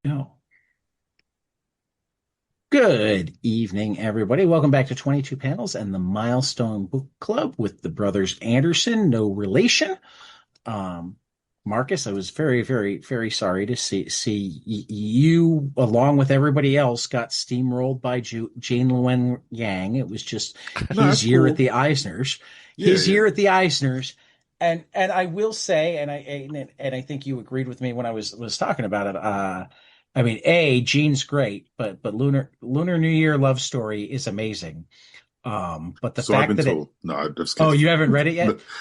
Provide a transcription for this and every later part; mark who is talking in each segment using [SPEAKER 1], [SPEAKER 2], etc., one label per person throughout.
[SPEAKER 1] No. Good evening, everybody. Welcome back to 22 Panels and the Milestone Book Club with the brothers Anderson, no relation. Um, Marcus, I was very, very, very sorry to you, along with everybody else, got steamrolled by Jane Luen Yang. It was just
[SPEAKER 2] No,
[SPEAKER 1] his
[SPEAKER 2] that's
[SPEAKER 1] year at
[SPEAKER 2] cool.
[SPEAKER 1] the Eisners,
[SPEAKER 2] Yeah,
[SPEAKER 1] his
[SPEAKER 2] yeah.
[SPEAKER 1] year at the Eisners. And I will say, and I think you agreed with me when I was talking about it. I mean, Gene's great, but Lunar New Year love story is amazing. But the
[SPEAKER 2] So I've
[SPEAKER 1] fact
[SPEAKER 2] been
[SPEAKER 1] that it,
[SPEAKER 2] told. No, I'm just
[SPEAKER 1] oh,
[SPEAKER 2] kidding.
[SPEAKER 1] you haven't read it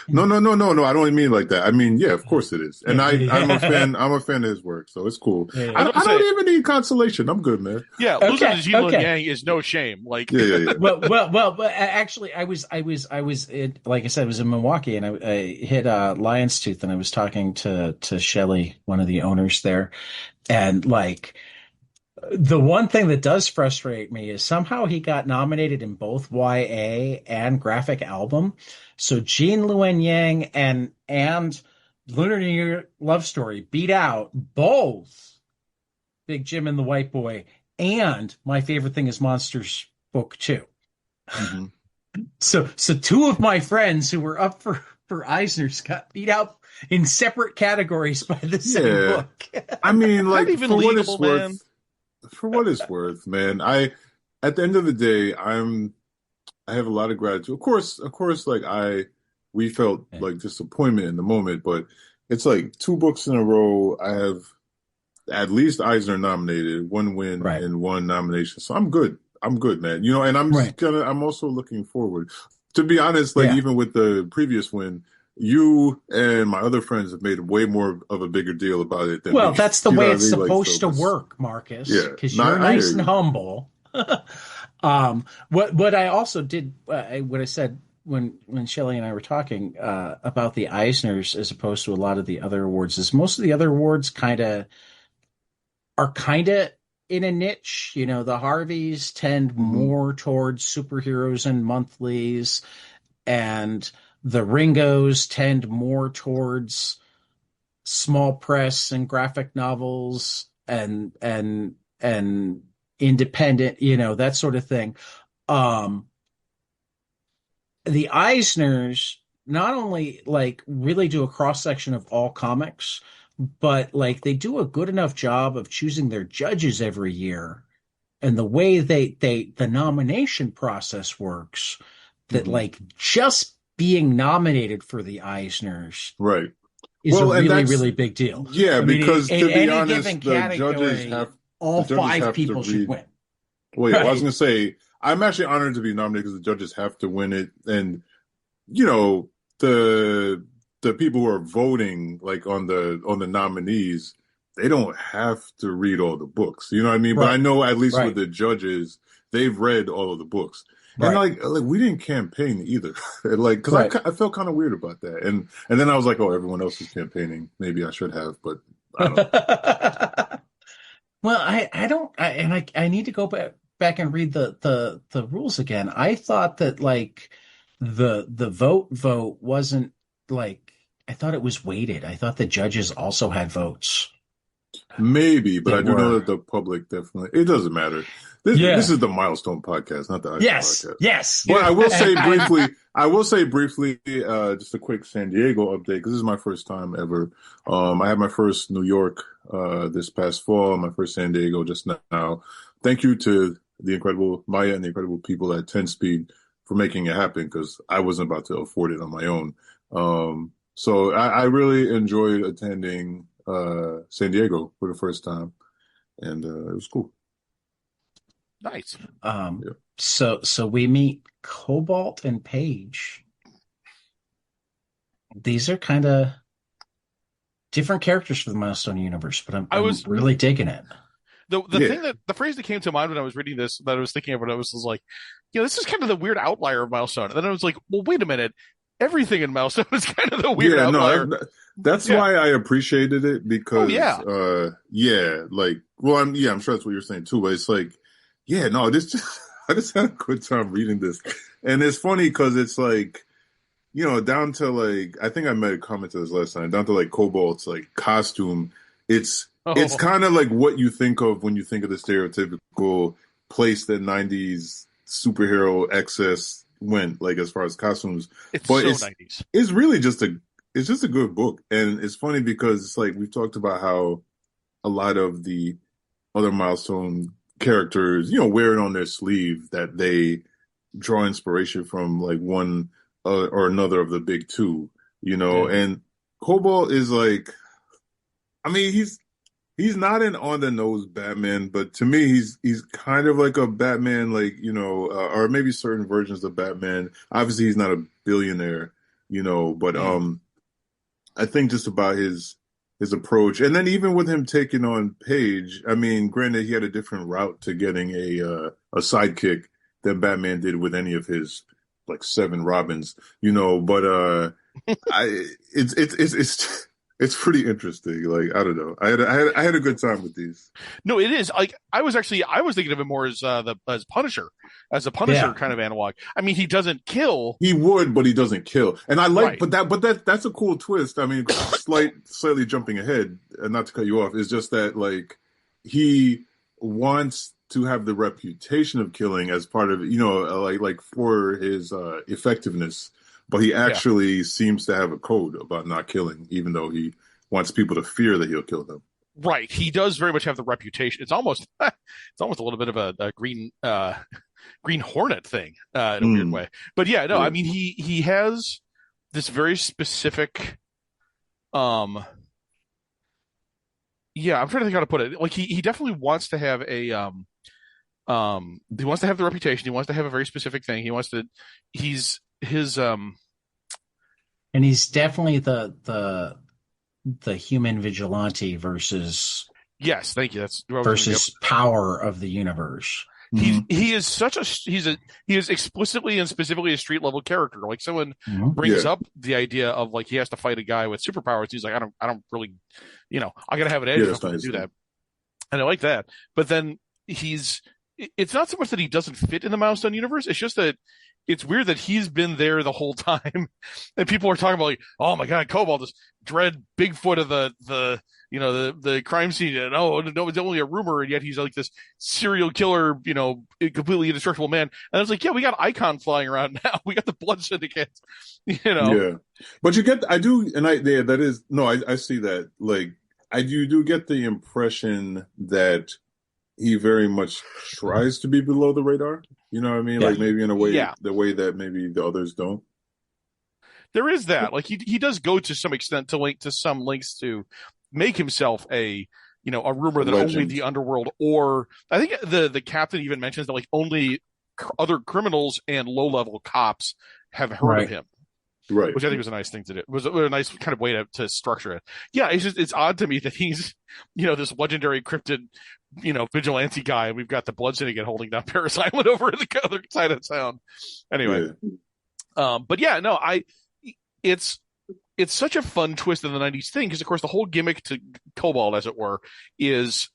[SPEAKER 2] No,
[SPEAKER 1] yet?
[SPEAKER 2] no. I don't mean like that. I mean, yeah, of course it is. And I'm a
[SPEAKER 1] Yeah.
[SPEAKER 2] fan. I'm a fan of his work, so it's cool.
[SPEAKER 3] I
[SPEAKER 1] Yeah.
[SPEAKER 3] was
[SPEAKER 2] I
[SPEAKER 3] gonna
[SPEAKER 2] don't
[SPEAKER 3] say,
[SPEAKER 2] even need consolation. I'm good, man.
[SPEAKER 3] yeah, losing to
[SPEAKER 1] Okay.
[SPEAKER 3] Gene Luen
[SPEAKER 1] Okay.
[SPEAKER 3] Yang is no shame. Like,
[SPEAKER 2] Yeah, yeah, yeah.
[SPEAKER 1] But actually, like I said, I was in Milwaukee, and I hit Lion's Tooth, and I was talking to Shelly, one of the owners there, and like the one thing that does frustrate me is somehow he got nominated in both YA and graphic album. So Gene Luen Yang and Lunar New Year Love Story beat out both Big Jim and the White Boy, and my favorite thing is Monsters Book 2.
[SPEAKER 2] Hmm.
[SPEAKER 1] So two of my friends who were up for Eisner's got beat out in separate categories by the same
[SPEAKER 2] Yeah.
[SPEAKER 1] book.
[SPEAKER 2] I mean,
[SPEAKER 3] is that
[SPEAKER 2] like
[SPEAKER 3] even legal, man?
[SPEAKER 2] for what it's worth, man. At the end of the day, I have a lot of gratitude. Of course, we felt like disappointment in the moment, but it's like two books in a row. I have at least Eisner nominated, one win
[SPEAKER 1] Right,
[SPEAKER 2] and one nomination. So I'm good. I'm good, man. And
[SPEAKER 1] right,
[SPEAKER 2] I'm also looking forward. To be honest, like
[SPEAKER 1] yeah.
[SPEAKER 2] even with the previous win, you and my other friends have made way more of a bigger deal about it than
[SPEAKER 1] Well,
[SPEAKER 2] me.
[SPEAKER 1] that's the
[SPEAKER 2] You know
[SPEAKER 1] way
[SPEAKER 2] what I
[SPEAKER 1] it's
[SPEAKER 2] mean? Like, so,
[SPEAKER 1] supposed to
[SPEAKER 2] cause,
[SPEAKER 1] work, Marcus,
[SPEAKER 2] yeah,
[SPEAKER 1] because
[SPEAKER 2] no,
[SPEAKER 1] you're
[SPEAKER 2] I hear
[SPEAKER 1] nice and
[SPEAKER 2] you.
[SPEAKER 1] humble. What I also did, what I said when Shelley and I were talking about the Eisners as opposed to a lot of the other awards is most of the other awards kind of in a niche. You know, the Harveys tend
[SPEAKER 2] Hmm.
[SPEAKER 1] more towards superheroes and monthlies, and the Ringos tend more towards small press and graphic novels and independent, that sort of thing. Um, the Eisners not only like really do a cross section of all comics, but like they do a good enough job of choosing their judges every year, and the way the nomination process works, that
[SPEAKER 2] Hmm.
[SPEAKER 1] like just being nominated for the Eisners
[SPEAKER 2] Right.
[SPEAKER 1] is a
[SPEAKER 2] Well, and
[SPEAKER 1] really,
[SPEAKER 2] that's
[SPEAKER 1] really big deal.
[SPEAKER 2] yeah,
[SPEAKER 1] I mean,
[SPEAKER 2] because
[SPEAKER 1] in
[SPEAKER 2] to be
[SPEAKER 1] any given
[SPEAKER 2] honest,
[SPEAKER 1] category, all
[SPEAKER 2] the judges
[SPEAKER 1] five
[SPEAKER 2] have to
[SPEAKER 1] people should
[SPEAKER 2] read.
[SPEAKER 1] win.
[SPEAKER 2] Well, yeah, well, I was
[SPEAKER 1] Right.
[SPEAKER 2] gonna say I'm actually honored to be nominated because the judges have to win it, and you know the the people who are voting like on the nominees, they don't have to read all the books. You know what I mean? But I
[SPEAKER 1] Right.
[SPEAKER 2] know at least with
[SPEAKER 1] Right.
[SPEAKER 2] the judges, they've read all of the books. And
[SPEAKER 1] Right.
[SPEAKER 2] like we didn't campaign either, like because
[SPEAKER 1] Right.
[SPEAKER 2] I felt kind of weird about that, and then I was like, oh, everyone else is campaigning. Maybe I should have, but I don't know.
[SPEAKER 1] Well, I don't I need to go back and read the rules again. I thought that like the vote wasn't like, I thought it was weighted. I thought the judges also had votes
[SPEAKER 2] Maybe, but I
[SPEAKER 1] that
[SPEAKER 2] do know
[SPEAKER 1] were,
[SPEAKER 2] that the public definitely. It doesn't matter. This
[SPEAKER 1] yeah.
[SPEAKER 2] is the Milestone podcast, not the Eisner
[SPEAKER 1] Yes.
[SPEAKER 2] podcast.
[SPEAKER 1] Yes.
[SPEAKER 2] But I will say
[SPEAKER 1] And
[SPEAKER 2] briefly. I will say briefly, just a quick San Diego update because this is my first time ever. I had my first New York this past fall, my first San Diego just now. Thank you to the incredible Maya and the incredible people at 10 Speed for making it happen because I wasn't about to afford it on my own. So I really enjoyed attending San Diego for the first time, and it was cool.
[SPEAKER 3] Nice.
[SPEAKER 1] um
[SPEAKER 2] Yeah,
[SPEAKER 1] so we meet Cobalt and Paige. These are kind of different characters for the Milestone universe, but
[SPEAKER 3] I
[SPEAKER 1] I'm
[SPEAKER 3] was
[SPEAKER 1] really digging it.
[SPEAKER 3] the
[SPEAKER 2] yeah,
[SPEAKER 3] thing that the phrase that came to mind when I was reading this that I was thinking of when I was like, this is kind of the weird outlier of Milestone. And then I was like, well, wait a minute, everything in Milestone is kind of the weird
[SPEAKER 2] yeah. No,
[SPEAKER 3] outlier.
[SPEAKER 2] that's
[SPEAKER 3] Yeah.
[SPEAKER 2] why I appreciated it
[SPEAKER 3] Oh
[SPEAKER 2] because,
[SPEAKER 3] yeah.
[SPEAKER 2] yeah, like, well, I'm sure that's what you're saying too. But it's like, yeah, no, this just I just had a good time reading this, and it's funny because it's like, down to like I think I made a comment to this last time. Down to like Cobalt's like costume, it's it's
[SPEAKER 3] Oh,
[SPEAKER 2] kind of like what you think of when you think of the stereotypical place that '90s superhero excess went, like as far as costumes.
[SPEAKER 3] it's
[SPEAKER 2] But
[SPEAKER 3] so 90s.
[SPEAKER 2] it's really just a good book, and it's funny because it's like we've talked about how a lot of the other Milestone characters, wear it on their sleeve that they draw inspiration from like one or another of the big two,
[SPEAKER 3] Yeah.
[SPEAKER 2] and Kobalt is like, I mean, he's not an on the nose Batman, but to me, he's kind of like a Batman, like or maybe certain versions of Batman. Obviously, he's not a billionaire, but
[SPEAKER 3] Mm.
[SPEAKER 2] I think just about his approach, and then even with him taking on Page, I mean, granted, he had a different route to getting a sidekick than Batman did with any of his like seven Robins, but I it's pretty interesting. Like I don't know, I had a good time with these.
[SPEAKER 3] No, it is. Like I was thinking of him more as as Punisher, as a Punisher
[SPEAKER 1] Yeah.
[SPEAKER 3] kind of analog. I mean, he doesn't kill.
[SPEAKER 2] He would, but he doesn't kill. And I like,
[SPEAKER 3] Right.
[SPEAKER 2] but that's a cool twist. I mean, slightly jumping ahead, and not to cut you off, is just that like he wants to have the reputation of killing as part of like for his effectiveness, but he
[SPEAKER 3] Yeah.
[SPEAKER 2] actually seems to have a code about not killing, even though he wants people to fear that he'll kill them.
[SPEAKER 3] Right. He does very much have the reputation. It's almost it's almost a little bit of a Green Hornet thing in a weird
[SPEAKER 2] Mm,
[SPEAKER 3] way. But yeah, no, I
[SPEAKER 2] yeah,
[SPEAKER 3] mean he has this very specific um yeah, I'm trying to think how to put it. Like he definitely wants to have he wants to have the reputation. He wants to have a very specific thing. He wants to he's his
[SPEAKER 1] And he's definitely the human vigilante versus
[SPEAKER 3] yes, thank you. That's what I was going to get.
[SPEAKER 1] power of the universe.
[SPEAKER 3] He
[SPEAKER 2] hmm
[SPEAKER 3] he is such a he is explicitly and specifically a street level character. Like someone
[SPEAKER 1] Mhm.
[SPEAKER 3] brings
[SPEAKER 2] yeah,
[SPEAKER 3] up the idea of like he has to fight a guy with superpowers. He's like, I don't really, I gotta have an edge
[SPEAKER 2] yeah.
[SPEAKER 3] if I'm
[SPEAKER 2] That's
[SPEAKER 3] going to
[SPEAKER 2] nice.
[SPEAKER 3] do that. And I like that. But then it's not so much that he doesn't fit in the Milestone universe. It's just that it's weird that he's been there the whole time. And people are talking about like, oh my God, Kobalt, this dread Bigfoot of the crime scene. And no, it's only a rumor. And yet he's like this serial killer, completely indestructible man. And I was like, yeah, we got Icon flying around now. We got the Blood Syndicate, you know.
[SPEAKER 2] Yeah, but I do, and yeah, that is no, I see that. Like, do get the impression that he very much tries to be below the radar. You know what I mean?
[SPEAKER 1] Yeah.
[SPEAKER 2] Like maybe in a way,
[SPEAKER 3] Yeah,
[SPEAKER 2] the way that maybe the others don't.
[SPEAKER 3] there is that. Like he does go to some extent to some lengths to make himself a rumor
[SPEAKER 2] A
[SPEAKER 3] that only
[SPEAKER 2] legend,
[SPEAKER 3] the underworld, or I think the captain even mentions that like only other criminals and low level cops have heard of
[SPEAKER 1] Right.
[SPEAKER 3] him,
[SPEAKER 2] right?
[SPEAKER 3] which I think was a nice thing to do. It was a nice kind of way to structure it. Yeah, it's odd to me that he's this legendary cryptid vigilante guy, and we've got the Blood Syndicate holding down Paris Island over at the other side of town. Anyway,
[SPEAKER 2] Yeah,
[SPEAKER 3] but yeah, no, it's it's such a fun twist in the '90s thing because of course the whole gimmick to Cobalt, as it were, is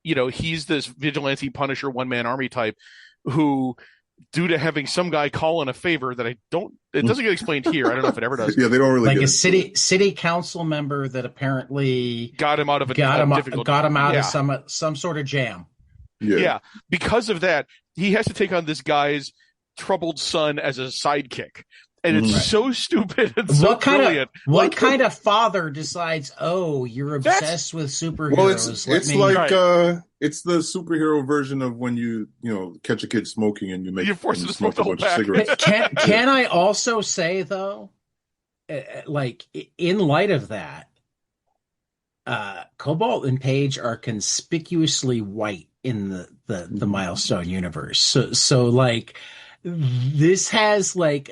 [SPEAKER 3] he's this vigilante Punisher one man army type who, due to having some guy call in a favor that it doesn't get explained here. I don't know if it ever does.
[SPEAKER 2] yeah. They don't really
[SPEAKER 1] Like
[SPEAKER 2] get
[SPEAKER 1] a
[SPEAKER 2] into it.
[SPEAKER 1] city council member that apparently
[SPEAKER 3] Got him out of a difficult.
[SPEAKER 1] got him out of
[SPEAKER 3] Yeah,
[SPEAKER 1] some sort of jam.
[SPEAKER 2] Yeah,
[SPEAKER 3] yeah. Because of that, he has to take on this guy's troubled son as a sidekick, and it's
[SPEAKER 2] Mhm.
[SPEAKER 1] Right.
[SPEAKER 3] so stupid and so brilliant.
[SPEAKER 1] What kind of father decides, "Oh, you're
[SPEAKER 3] That's
[SPEAKER 1] obsessed with
[SPEAKER 2] Well,
[SPEAKER 1] superheroes. Let
[SPEAKER 2] it's
[SPEAKER 1] me
[SPEAKER 2] like
[SPEAKER 3] right.
[SPEAKER 2] it's the superhero version of when you catch a kid smoking and you make
[SPEAKER 3] You force
[SPEAKER 2] him
[SPEAKER 3] him to smoke
[SPEAKER 2] smoke
[SPEAKER 3] the
[SPEAKER 2] a
[SPEAKER 3] whole
[SPEAKER 2] bunch of
[SPEAKER 3] pack.
[SPEAKER 2] cigarettes.
[SPEAKER 1] Can I also say though, like in light of that, Cobalt and Page are conspicuously white in the Milestone universe. So like this has like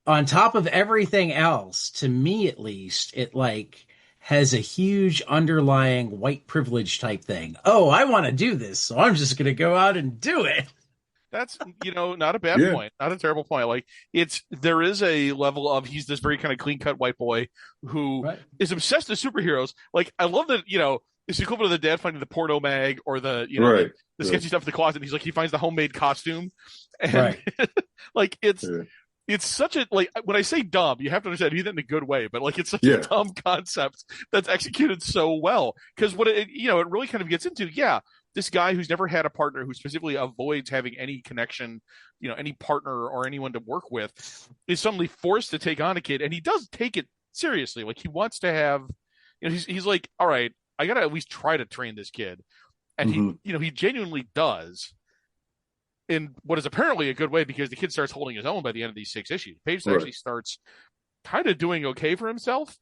[SPEAKER 1] on top of everything else, to me at least, it like has a huge underlying white privilege type thing. Oh, I want to do this, so I'm just going to go out and do it.
[SPEAKER 3] That's not a bad
[SPEAKER 2] Yeah,
[SPEAKER 3] point, not a terrible point. Like there is a level of he's this very kind of clean cut white boy who
[SPEAKER 1] Right.
[SPEAKER 3] is obsessed with superheroes. Like I love that it's the equivalent of the dad finding the porno mag or the
[SPEAKER 2] right.
[SPEAKER 3] the
[SPEAKER 2] Yeah,
[SPEAKER 3] sketchy stuff in the closet. And he's like he finds the homemade costume, and
[SPEAKER 1] Right.
[SPEAKER 3] like it's
[SPEAKER 2] yeah.
[SPEAKER 3] it's such a like when I say dumb, you have to understand he's in a good way, but like it's such a
[SPEAKER 2] Yeah,
[SPEAKER 3] dumb concept that's executed so well. Because what it really kind of gets into, yeah, this guy who's never had a partner who specifically avoids having any connection, any partner or anyone to work with, is suddenly forced to take on a kid, and he does take it seriously. Like he wants to have, he's like, all right, I gotta at least try to train this kid, and
[SPEAKER 2] hmm
[SPEAKER 3] he genuinely does in what is apparently a good way because the kid starts holding his own by the end of these 6 issues. Page
[SPEAKER 2] right,
[SPEAKER 3] actually starts kind of doing okay for himself,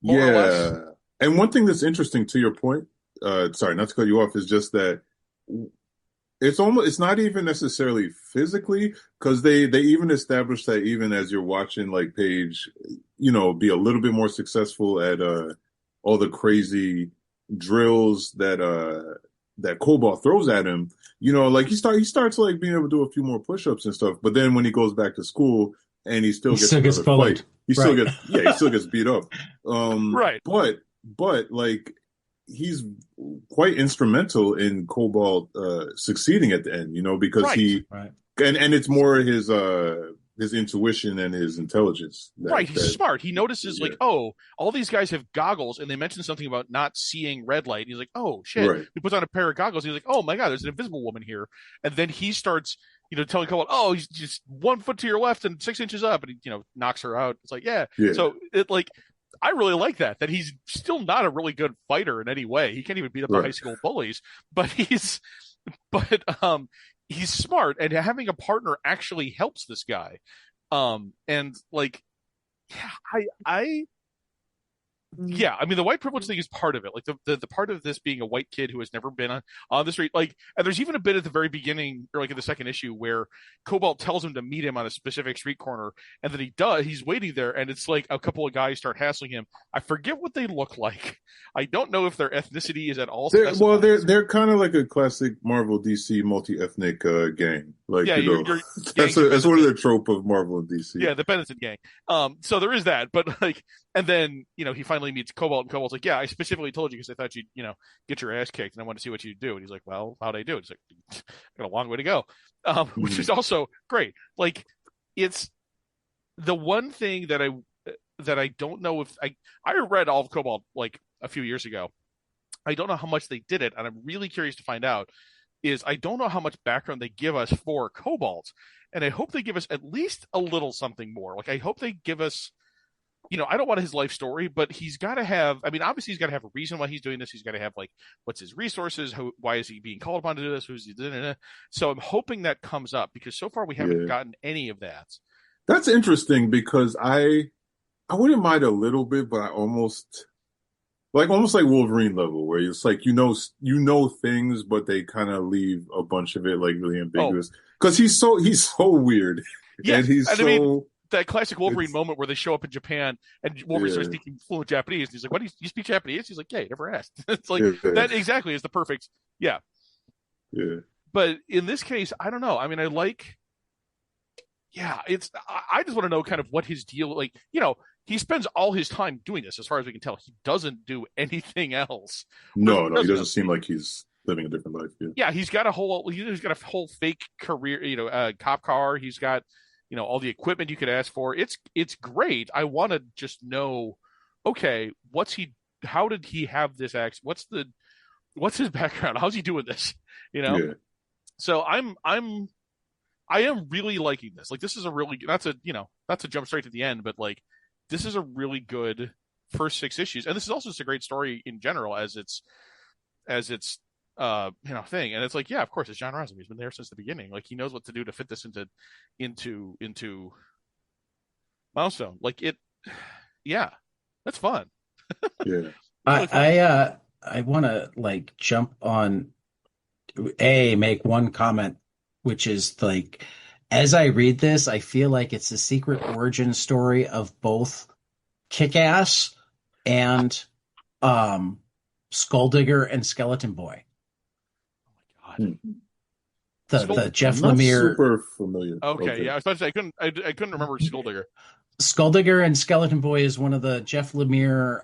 [SPEAKER 3] more or less.
[SPEAKER 2] yeah. And one thing that's interesting to your point, sorry, not to cut you off, is just that it's not even necessarily physically because they even established that even as you're watching like Paige, be a little bit more successful at all the crazy drills that Kobalt throws at him, like he starts like being able to do a few more push-ups and stuff, but then when he goes back to school and he still
[SPEAKER 1] He
[SPEAKER 2] gets
[SPEAKER 1] still gets
[SPEAKER 2] another fight,
[SPEAKER 1] bullied. Right.
[SPEAKER 2] he still gets beat up.
[SPEAKER 3] Right.
[SPEAKER 2] But like he's quite instrumental in Kobalt succeeding at the end, because
[SPEAKER 3] Right.
[SPEAKER 1] Right.
[SPEAKER 2] and it's more his intuition and his intelligence
[SPEAKER 3] Right. He's smart. He notices,
[SPEAKER 2] yeah,
[SPEAKER 3] like, oh, all these guys have goggles, and they mention something about not seeing red light. He's like, oh, shit.
[SPEAKER 2] right,
[SPEAKER 3] He puts on a pair of goggles. He's like, oh, my God, there's an invisible woman here. And then he starts, telling Cole, oh, he's just 1 foot to your left and 6 inches up. And he, knocks her out. It's like, yeah.
[SPEAKER 2] yeah,
[SPEAKER 3] So I really like that he's still not a really good fighter in any way. He can't even beat up the high
[SPEAKER 2] right,
[SPEAKER 3] school bullies, but he's smart, and having a partner actually helps this guy. And like, yeah, yeah, I mean, the white privilege thing is part of it. Like the part of this being a white kid who has never been on the street. Like, and there's even a bit at the very beginning, or like in the second issue, where Kobalt tells him to meet him on a specific street corner, and then he does. He's waiting there, and it's like a couple of guys start hassling him. I forget what they look like. I don't know if their ethnicity is at all specified.
[SPEAKER 2] they're kind of like a classic Marvel DC multi-ethnic gang. Like,
[SPEAKER 3] Yeah, you're
[SPEAKER 2] that's one of the trope of Marvel and DC.
[SPEAKER 3] Yeah, the Benetton gang. So there is that, but like, and then he finally meets Kobalt, and Kobalt's like, yeah, I specifically told you because I thought you'd get your ass kicked, and I wanted to see what you'd do. And he's like, well, how'd I do it? He's like, I got a long way to go, which is also great. Like, it's the one thing that I don't know if I read all of Kobalt like a few years ago. I don't know how much they did it, and I'm really curious to find out. Is I don't know how much background they give us for Kobalt, and I hope they give us at least a little something more. Like, I hope they give us, I don't want his life story, but he's got to have, I mean, obviously he's got to have a reason why he's doing this. He's got to have, like, what's his resources? Why is he being called upon to do this? Who's he? So I'm hoping that comes up because so far we haven't gotten any of that.
[SPEAKER 2] That's interesting because I wouldn't mind a little bit, but I almost like Wolverine level, where it's like things, but they kind of leave a bunch of it like really ambiguous because he's so weird,
[SPEAKER 3] yeah,
[SPEAKER 2] and
[SPEAKER 3] I mean, that classic Wolverine moment where they show up in Japan and Wolverine starts speaking fluent Japanese, and he's like, "What do you speak Japanese?" He's like, "Yeah, you never asked." It's like that exactly is the perfect, yeah. But in this case, I don't know. I mean, I just want to know kind of what his deal, like, he spends all his time doing this, as far as we can tell. He doesn't do anything else.
[SPEAKER 2] No, he doesn't seem like he's living a different life.
[SPEAKER 3] Yeah, he's got a whole fake career, cop car. He's got, all the equipment you could ask for. It's great. I want to just know, okay, how did he have this accident? What's his background? How's he doing this?
[SPEAKER 2] Yeah.
[SPEAKER 3] So I am really liking this. Like, this is not to jump straight to the end, but like, this is a really good first 6 issues. And this is also just a great story in general as it's thing. And it's like, yeah, of course, it's John Rossum. He's been there since the beginning. Like, he knows what to do to fit this into Milestone. Like, yeah, that's fun.
[SPEAKER 2] Yeah.
[SPEAKER 1] I want to like jump on make one comment, which is like, as I read this, I feel like it's a secret origin story of both Kick-Ass and Skulldigger and Skeleton Boy.
[SPEAKER 3] Oh my God.
[SPEAKER 1] The Jeff
[SPEAKER 2] I'm not
[SPEAKER 1] Lemire.
[SPEAKER 2] super familiar.
[SPEAKER 3] Okay, yeah, I was about to say I couldn't remember Skulldigger.
[SPEAKER 1] Skulldigger and Skeleton Boy is one of the Jeff Lemire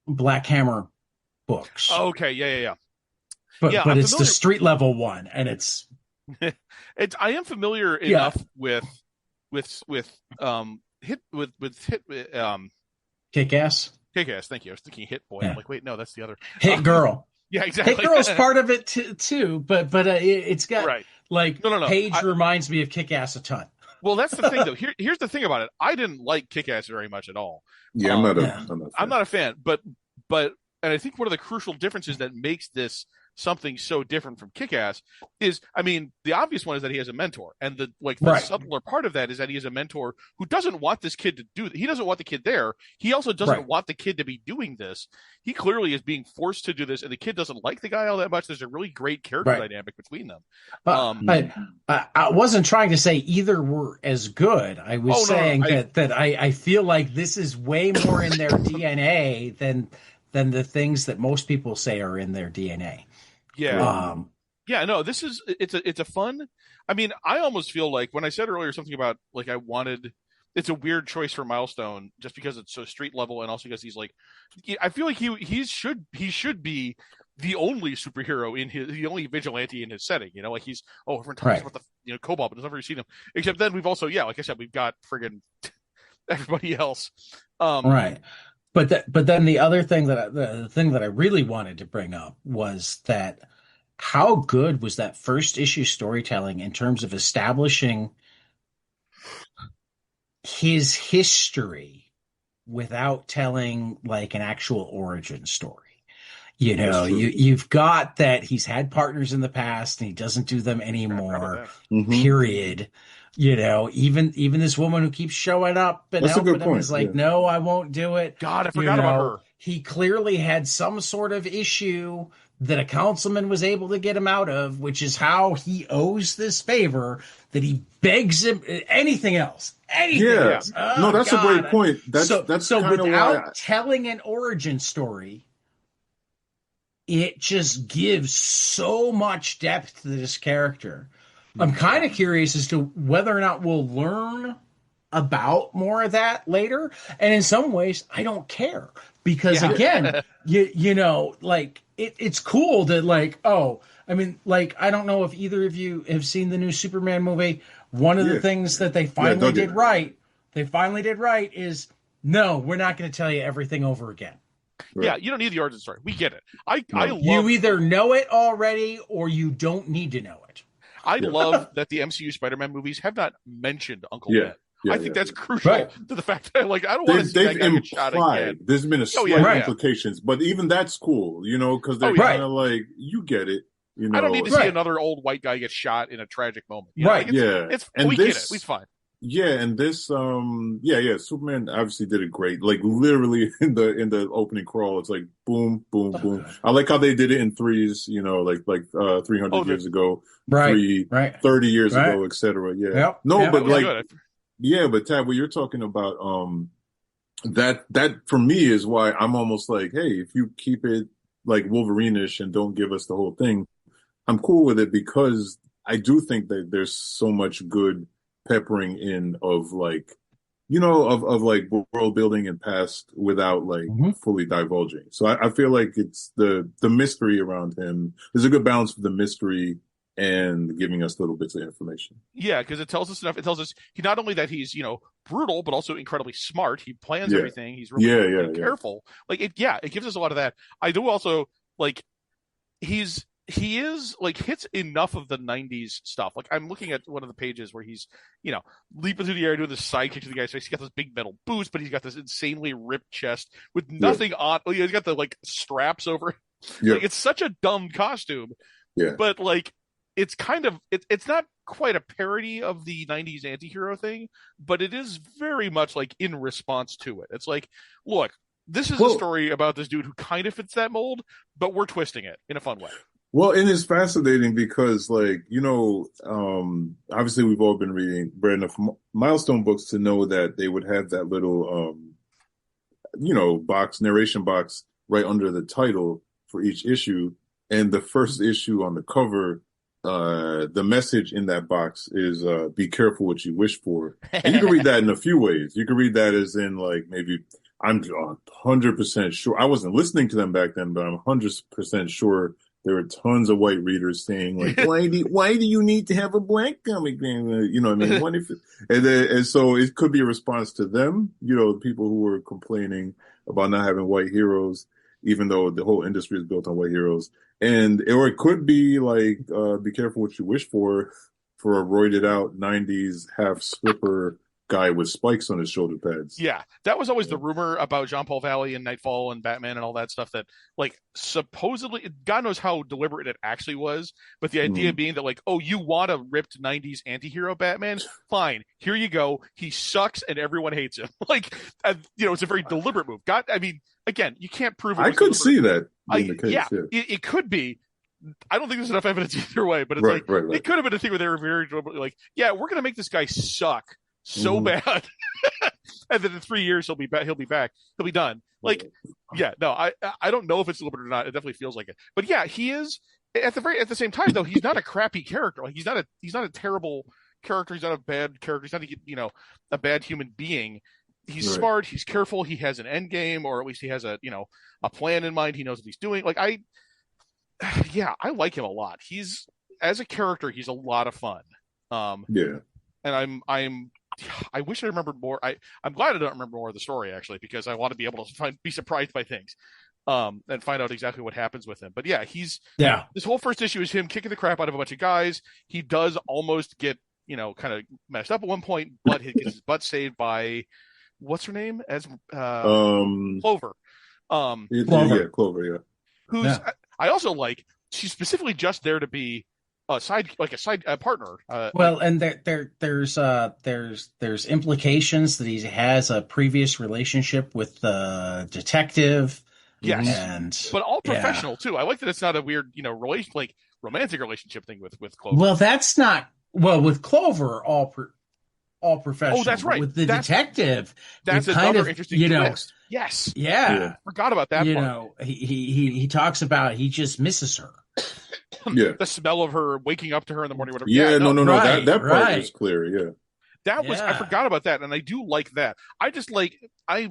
[SPEAKER 1] Black Hammer books.
[SPEAKER 3] Oh, okay, yeah.
[SPEAKER 1] But
[SPEAKER 3] I'm
[SPEAKER 1] it's the
[SPEAKER 3] familiar.
[SPEAKER 1] street level one, and it's
[SPEAKER 3] I am familiar
[SPEAKER 1] Yeah.
[SPEAKER 3] enough with
[SPEAKER 1] Kick ass.
[SPEAKER 3] Kick-Ass. Thank you. I was thinking Hit Boy. I'm
[SPEAKER 1] Yeah.
[SPEAKER 3] like, wait, no, that's the other.
[SPEAKER 1] Hit girl.
[SPEAKER 3] Yeah,
[SPEAKER 1] Hit
[SPEAKER 3] exactly.
[SPEAKER 1] girl's part of it too, but it's got
[SPEAKER 3] Right.
[SPEAKER 1] like
[SPEAKER 3] No, no, no.
[SPEAKER 1] Paige reminds me of Kick Ass a ton.
[SPEAKER 3] Well, that's the thing, though. Here's the thing about it. I didn't like Kick-Ass very much at all.
[SPEAKER 2] Yeah,
[SPEAKER 1] Yeah.
[SPEAKER 3] I'm not a fan, but and I think one of the crucial differences that makes this something so different from Kick-Ass is, I mean, the obvious one is that he has a mentor, and the
[SPEAKER 1] Right.
[SPEAKER 3] subtler part of that is that he has a mentor who doesn't want this kid to do. He doesn't want the kid there. He also doesn't
[SPEAKER 1] Right.
[SPEAKER 3] want the kid to be doing this. He clearly is being forced to do this, and the kid doesn't like the guy all that much. There's a really great character
[SPEAKER 1] Right.
[SPEAKER 3] dynamic between them.
[SPEAKER 1] I wasn't trying to say either were as good. I was saying that I feel like this is way more in their DNA than the things that most people say are in their DNA.
[SPEAKER 3] Yeah. Yeah, no, it's a fun. I mean, I almost feel like when I said earlier something about like it's a weird choice for Milestone just because it's so street level and also because he's like, I feel like he should be the only superhero the only vigilante in his setting. You know, like everyone talks about the Kobalt, but never seen him. Except then we've also like I said, we've got friggin' everybody else.
[SPEAKER 1] Right. But then the thing that I really wanted to bring up was that how good was that first issue storytelling in terms of establishing his history without telling like an actual origin story. You've got that he's had partners in the past and he doesn't do them anymore. Period. Even this woman who keeps showing up and helping him is like, no, I won't do it.
[SPEAKER 3] God, I forgot about her.
[SPEAKER 1] He clearly had some sort of issue that a councilman was able to get him out of, which is how he owes this favor that he begs him anything else. Else. Oh,
[SPEAKER 2] no, that's
[SPEAKER 1] God.
[SPEAKER 2] a great point. That's
[SPEAKER 1] so without telling an origin story, it just gives so much depth to this character. I'm kind of curious as to whether or not we'll learn about more of that later. And in some ways, I don't care because again, it's cool to I don't know if either of you have seen the new Superman movie. One of the things that they finally did right is no, we're not going to tell you everything over again.
[SPEAKER 3] Right. Yeah, you don't need the origin story. We get it. I love
[SPEAKER 1] you either know it already or you don't need to know it.
[SPEAKER 3] I love that the MCU Spider-Man movies have not mentioned Uncle Ben. I think that's crucial to the fact that I don't want to see that guy get shot again.
[SPEAKER 2] There's been a slight implications, but even that's cool, because they're kind of like, you get it.
[SPEAKER 3] I don't need to see another old white guy get shot in a tragic moment. We get it. It's fine.
[SPEAKER 2] Yeah, and this, Superman obviously did it great. Like literally in the opening crawl, it's like boom, boom, boom. I like how they did it in threes, 300 years ago, 30 years ago, etc. Yeah, but Tad, what you're talking about, that for me is why I'm almost like, hey, if you keep it like Wolverine-ish and don't give us the whole thing, I'm cool with it because I do think that there's so much good peppering in of like, of like world building and past without like fully divulging. So I feel like it's the mystery around him. There's a good balance for the mystery and giving us little bits of information.
[SPEAKER 3] Yeah, because it tells us enough. It tells us not only that he's, brutal, but also incredibly smart. He plans everything. He's really careful. Like it gives us a lot of that. I do also like he is like hits enough of the 90s stuff. Like I'm looking at one of the pages where he's, leaping through the air doing this sidekick to the guy's face. He's got those big metal boots, but he's got this insanely ripped chest with nothing on. He's got the like straps over it. Like it's such a dumb costume. Yeah. But like it's kind of it's not quite a parody of the 90s anti-hero thing, but it is very much like in response to it. It's like, look, this is a story about this dude who kind of fits that mold, but we're twisting it in a fun way.
[SPEAKER 2] Well, and it's fascinating because, like, obviously we've all been read enough Milestone books to know that they would have that little, narration box right under the title for each issue. And the first issue on the cover, the message in that box is, be careful what you wish for. And you can read that in a few ways. You can read that as in, like, maybe I'm 100% sure. I wasn't listening to them back then, but I'm 100% sure there were tons of white readers saying like, why do you need to have a black comic? You know what I mean? And so it could be a response to them, people who were complaining about not having white heroes, even though the whole industry is built on white heroes. Or it could be like, be careful what you wish for a roided out 90s half slipper guy with spikes on his shoulder pads.
[SPEAKER 3] Yeah, that was always the rumor about Jean-Paul Valley and Nightfall and Batman and all that stuff, that like supposedly, God knows how deliberate it actually was, but the idea being that like, oh, you want a ripped 90s anti-hero Batman? Fine, here you go. He sucks and everyone hates him. Like, it's a very deliberate move. Again, you can't prove it.
[SPEAKER 2] I could see that being the case.
[SPEAKER 3] Yeah, it could be. I don't think there's enough evidence either way, but it's right. It could have been a thing where they were very deliberately like, yeah, we're going to make this guy suck so bad, and then in 3 years he'll be back. He'll be done. Like, yeah, no, I don't know if it's deliberate or not. It definitely feels like it. But yeah, he is at the same time though. He's not a crappy character. Like, he's not a terrible character. He's not a bad character. He's not a bad human being. He's smart. He's careful. He has an end game, or at least he has a plan in mind. He knows what he's doing. Like, I like him a lot. As a character, he's a lot of fun. And I wish I remembered more. I'm glad I don't remember more of the story, actually, because I want to be able to be surprised by things, and find out exactly what happens with him. But yeah, this whole first issue is him kicking the crap out of a bunch of guys. He does almost get, kind of messed up at one point, but he gets his butt saved by, what's her name? Clover.
[SPEAKER 2] Clover, yeah.
[SPEAKER 3] Who's, I also like, she's specifically just there to be a side partner.
[SPEAKER 1] Well, and there's implications that he has a previous relationship with the detective.
[SPEAKER 3] Yes, but all professional too. I like that it's not a weird, romantic relationship thing with Clover.
[SPEAKER 1] Well, that's not with Clover all professional.
[SPEAKER 3] Oh, that's right.
[SPEAKER 1] With the detective,
[SPEAKER 3] that's another interesting twist. Yes.
[SPEAKER 1] Yeah.
[SPEAKER 3] Forgot about that part.
[SPEAKER 1] He talks about he just misses her.
[SPEAKER 2] Yeah.
[SPEAKER 3] The smell of her waking up to her in the morning, whatever.
[SPEAKER 2] Yeah, no. Right, that part was clear. Yeah.
[SPEAKER 3] That was, I forgot about that, and I do like that. I just like, I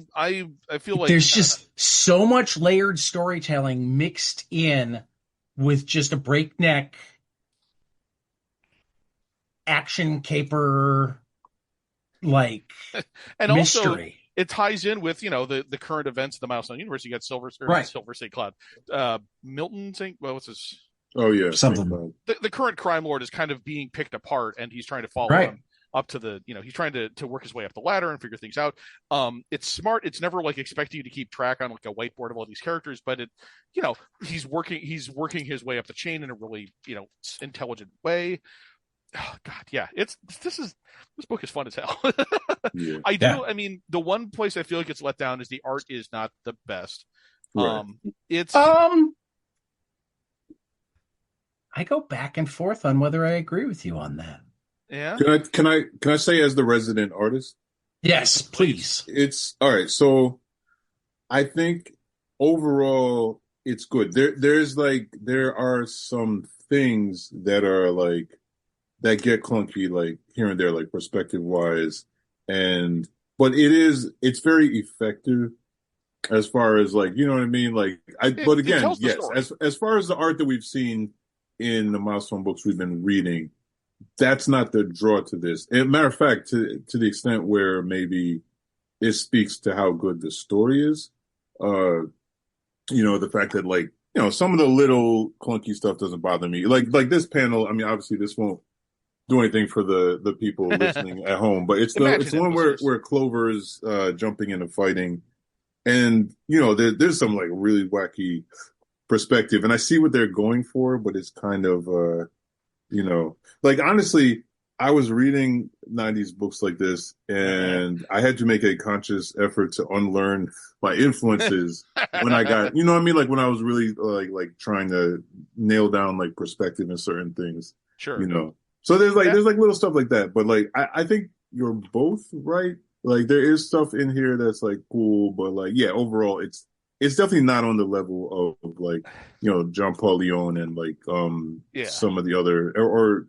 [SPEAKER 3] feel like
[SPEAKER 1] there's just so much layered storytelling mixed in with just a breakneck action caper like
[SPEAKER 3] and
[SPEAKER 1] mystery.
[SPEAKER 3] Also, it ties in with the current events of the Milestone universe. You got Silver St. Cloud, Milton St. Well, what's his?
[SPEAKER 2] Oh yeah,
[SPEAKER 1] something.
[SPEAKER 3] The current crime lord is kind of being picked apart, and he's trying to follow him up to the. He's trying to work his way up the ladder and figure things out. It's smart. It's never like expecting you to keep track on like a whiteboard of all these characters, but he's working his way up the chain in a really intelligent way. Oh God, yeah. This book is fun as hell.
[SPEAKER 2] Yeah.
[SPEAKER 3] I mean, the one place I feel like it's let down is the art is not the best.
[SPEAKER 2] Right.
[SPEAKER 1] I go back and forth on whether I agree with you on that.
[SPEAKER 3] Yeah.
[SPEAKER 2] Can I say, as the resident artist?
[SPEAKER 1] Yes, please.
[SPEAKER 2] It's all right. So I think overall it's good. There are some things that are like that get clunky, like here and there, like perspective wise, but it's very effective as far as like, you know what I mean? Like but again, yes, as far as the art that we've seen in the Milestone books we've been reading, that's not the draw to this. And matter of fact, to the extent where maybe it speaks to how good the story is, the fact that like, some of the little clunky stuff doesn't bother me. Like this panel, I mean, obviously this won't do anything for the people listening at home, but it's the one where Clover is jumping into fighting, and there's some like really wacky perspective, and I see what they're going for, but it's kind of like honestly, I was reading 90s books like this, and I had to make a conscious effort to unlearn my influences when I got, like when I was really like trying to nail down like perspective in certain things.
[SPEAKER 3] Sure.
[SPEAKER 2] So there's little stuff like that, but like I think you're both right. Like there is stuff in here that's like cool, but like overall it's definitely not on the level of like John Paul Leon and like some of the other or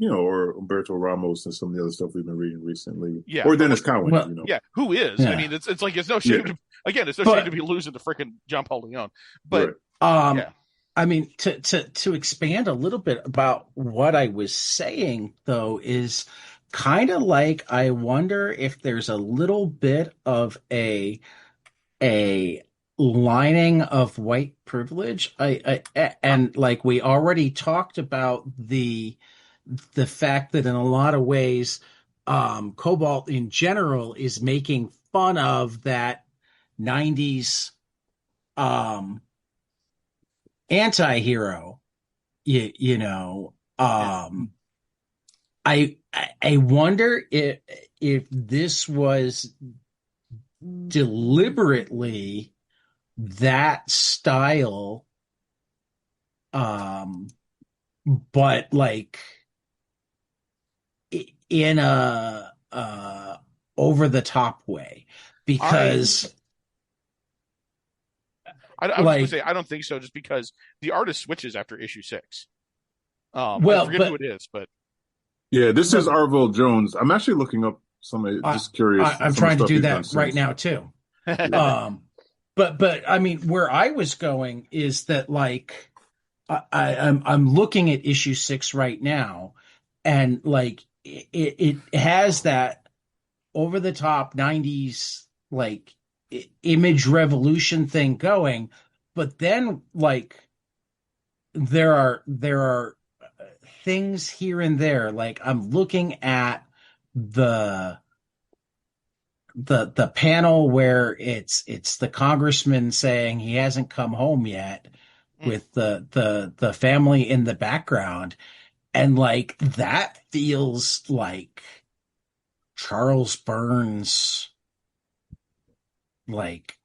[SPEAKER 2] Umberto Ramos and some of the other stuff we've been reading recently. Yeah, or Dennis Cowan.
[SPEAKER 3] Yeah, who is? Yeah. I mean, it's like it's no shame. It's no shame to be losing to freaking John Paul Leon, but
[SPEAKER 1] yeah. I mean, to expand a little bit about what I was saying, though, is kind of like I wonder if there's a little bit of a lining of white privilege. And like we already talked about the fact that in a lot of ways, Kobalt in general is making fun of that 90s um anti-hero. You know,
[SPEAKER 3] Yeah.
[SPEAKER 1] I wonder if this was deliberately that style, um, but like in a over the top way,
[SPEAKER 3] I
[SPEAKER 1] because
[SPEAKER 3] I was just gonna
[SPEAKER 1] like
[SPEAKER 3] say I don't think so, just because the artist switches after issue 6. I
[SPEAKER 1] well,
[SPEAKER 3] forget who it is, but
[SPEAKER 2] Yeah, this is
[SPEAKER 1] but
[SPEAKER 2] Arville Jones. I'm actually looking up
[SPEAKER 1] I,
[SPEAKER 2] just curious,
[SPEAKER 1] I'm
[SPEAKER 2] some of the
[SPEAKER 1] trying to
[SPEAKER 2] stuff
[SPEAKER 1] do
[SPEAKER 2] he's done
[SPEAKER 1] that right
[SPEAKER 2] since.
[SPEAKER 1] now too.
[SPEAKER 2] Yeah.
[SPEAKER 1] Um, but I mean, where I was going is that like I'm looking at issue 6 right now, and like it has that over the top 90s like image revolution thing going, but then like there are things here and there. Like I'm looking at the the panel where it's the congressman saying he hasn't come home yet
[SPEAKER 3] mm,
[SPEAKER 1] with the family in the background, and like that feels like Charles Burns, like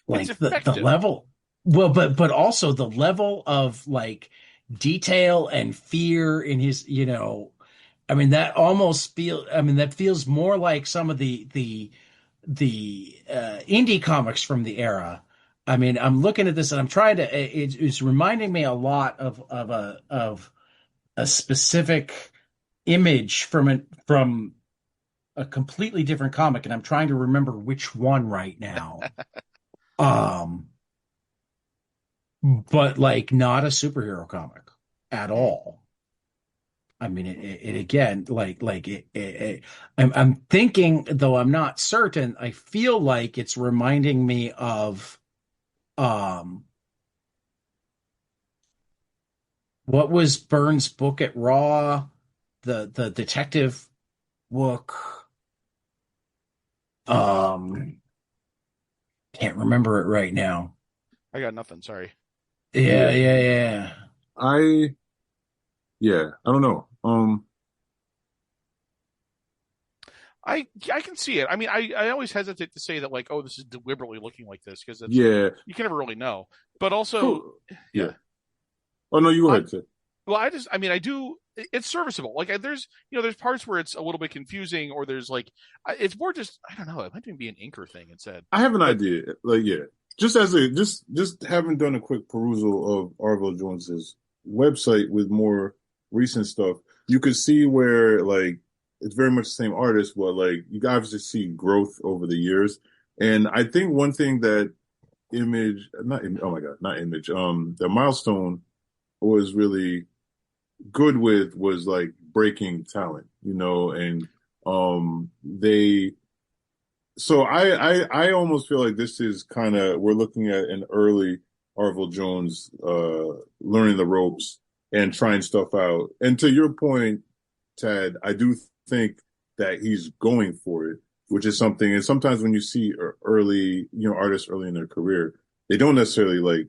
[SPEAKER 3] it's
[SPEAKER 1] the
[SPEAKER 3] effective.
[SPEAKER 1] level, well, but also the level of like detail and fear in his, I mean that almost feel I mean that feels more like some of the indie comics from the era. I mean, I'm looking at this and I'm trying to. It's reminding me a lot of a specific image from a completely different comic, and I'm trying to remember which one right now. Um, but like not a superhero comic at
[SPEAKER 3] Mm.
[SPEAKER 1] all. I mean, it again, I'm thinking, though I'm not certain. I feel like it's reminding me of um, what was Burns' book at Raw, the detective book. Um, can't remember it right now.
[SPEAKER 3] I got nothing. Sorry.
[SPEAKER 1] Yeah, yeah, yeah.
[SPEAKER 2] I I don't know.
[SPEAKER 3] I can see it. I mean, I always hesitate to say that like, oh, this is deliberately looking like this because it's
[SPEAKER 2] Yeah.
[SPEAKER 3] you can never really know. But also,
[SPEAKER 2] So yeah.
[SPEAKER 3] yeah.
[SPEAKER 2] Oh no, you go
[SPEAKER 3] I,
[SPEAKER 2] ahead, Sid.
[SPEAKER 3] well, I mean, I do. It's serviceable. Like, there's there's parts where it's a little bit confusing, or there's like, it's more just I don't know. It might even be an anchor thing instead.
[SPEAKER 2] I have an
[SPEAKER 3] But
[SPEAKER 2] idea. Like, yeah, just as a just having done a quick perusal of Arville Jones's website with more recent stuff, you could see where like it's very much the same artist, but like you can obviously see growth over the years. And I think one thing that Image, not oh my God, not Image, the Milestone was really good with was like breaking talent, and they so I almost feel like this is kind of we're looking at an early Arville Jones learning the ropes and trying stuff out. And to your point, Tad, I do think that he's going for it, which is something. And sometimes when you see early, artists early in their career, they don't necessarily like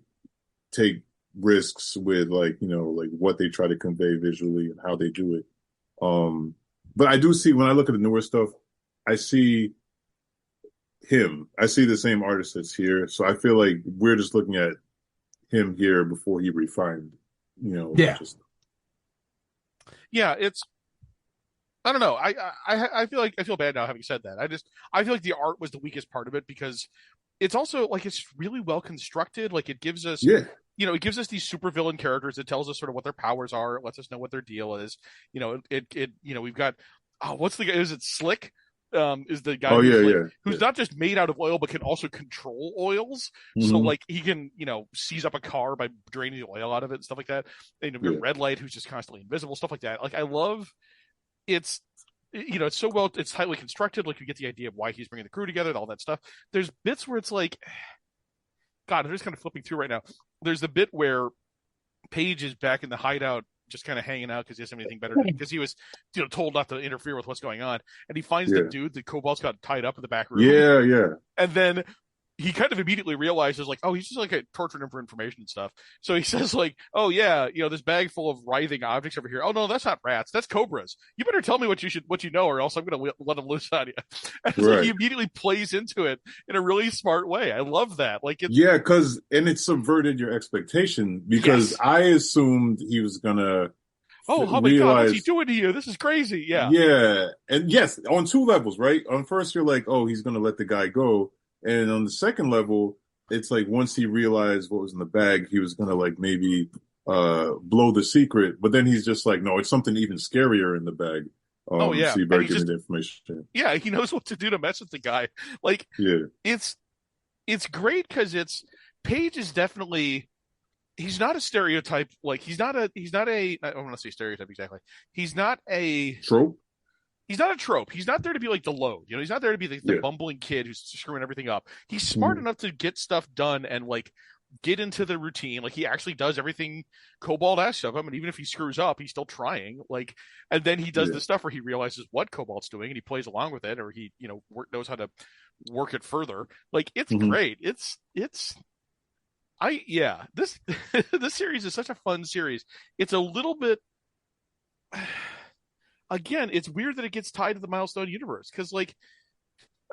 [SPEAKER 2] take risks with like like what they try to convey visually and how they do it. But I do see when I look at the newer stuff, I see him. I see the same artist that's here. So I feel like we're just looking at him here before he refined, a
[SPEAKER 1] Yeah.
[SPEAKER 2] bunch of stuff.
[SPEAKER 3] yeah, it's I don't know. I feel like I feel bad now having said that. I feel like the art was the weakest part of it because it's also like it's really well constructed. Like it gives us
[SPEAKER 2] Yeah.
[SPEAKER 3] it gives us these supervillain characters. It tells us sort of what their powers are. It lets us know what their deal is. We've got, oh, what's the guy? Is it Slick? is the guy
[SPEAKER 2] Oh yeah,
[SPEAKER 3] who's like
[SPEAKER 2] yeah,
[SPEAKER 3] who's
[SPEAKER 2] yeah.
[SPEAKER 3] not just made out of oil but can also control oils. So
[SPEAKER 2] Hmm.
[SPEAKER 3] like he can seize up a car by draining the oil out of it and stuff like that. And you've got
[SPEAKER 2] Yeah,
[SPEAKER 3] Red Light who's just constantly invisible, stuff like that. Like I love it's it's so well, it's tightly constructed. Like you get the idea of why he's bringing the crew together and all that stuff. There's bits where it's like, God, I'm just kind of flipping through right now. There's the bit where Paige is back in the hideout, just kind of hanging out because he doesn't have anything better to do, because he was, told not to interfere with what's going on, and he finds the
[SPEAKER 2] yeah,
[SPEAKER 3] dude that Cobalt's got tied up in the back room,
[SPEAKER 2] yeah, yeah.
[SPEAKER 3] and then he kind of immediately realizes like, oh, he's just like torturing him for information and stuff. So he says like, oh yeah, this bag full of writhing objects over here. Oh no, that's not rats, that's cobras. You better tell me what you know, or else I'm going to let them loose on you. And it's like he
[SPEAKER 2] Right.
[SPEAKER 3] immediately plays into it in a really smart way. I love that. Like it's
[SPEAKER 2] Yeah, and it subverted your expectation because
[SPEAKER 3] yes.
[SPEAKER 2] I assumed he was gonna
[SPEAKER 3] Oh my God, what's he
[SPEAKER 2] realize.
[SPEAKER 3] doing to you? This is crazy. Yeah.
[SPEAKER 2] Yeah, and yes, on two levels, right? On first, you're like, oh, he's gonna let the guy go, and on the second level, it's like once he realized what was in the bag, he was gonna like maybe blow the secret, but then he's just like, no, it's something even scarier in the bag.
[SPEAKER 3] Oh yeah.
[SPEAKER 2] So you
[SPEAKER 3] And
[SPEAKER 2] better
[SPEAKER 3] he
[SPEAKER 2] give me
[SPEAKER 3] just
[SPEAKER 2] the information.
[SPEAKER 3] yeah, he knows what to do to mess with the guy. Like
[SPEAKER 2] Yeah,
[SPEAKER 3] it's it's great because it's Paige is definitely he's not a stereotype. Like he's not a I don't want to say stereotype exactly. He's not a
[SPEAKER 2] trope.
[SPEAKER 3] he's not a trope. He's not there to be like the load. He's not there to be the
[SPEAKER 2] Yeah.
[SPEAKER 3] bumbling kid who's screwing everything up. He's smart
[SPEAKER 2] Mhm.
[SPEAKER 3] enough to get stuff done and like get into the routine. Like he actually does everything Cobalt asks of him, and even if he screws up, he's still trying. Like, and then he does
[SPEAKER 2] Yeah.
[SPEAKER 3] the stuff where he realizes what Cobalt's doing and he plays along with it, or he knows how to work it further. Like it's
[SPEAKER 2] Hmm.
[SPEAKER 3] great. It's I yeah this this series is such a fun series. It's a little bit. Again, it's weird that it gets tied to the Milestone universe because, like,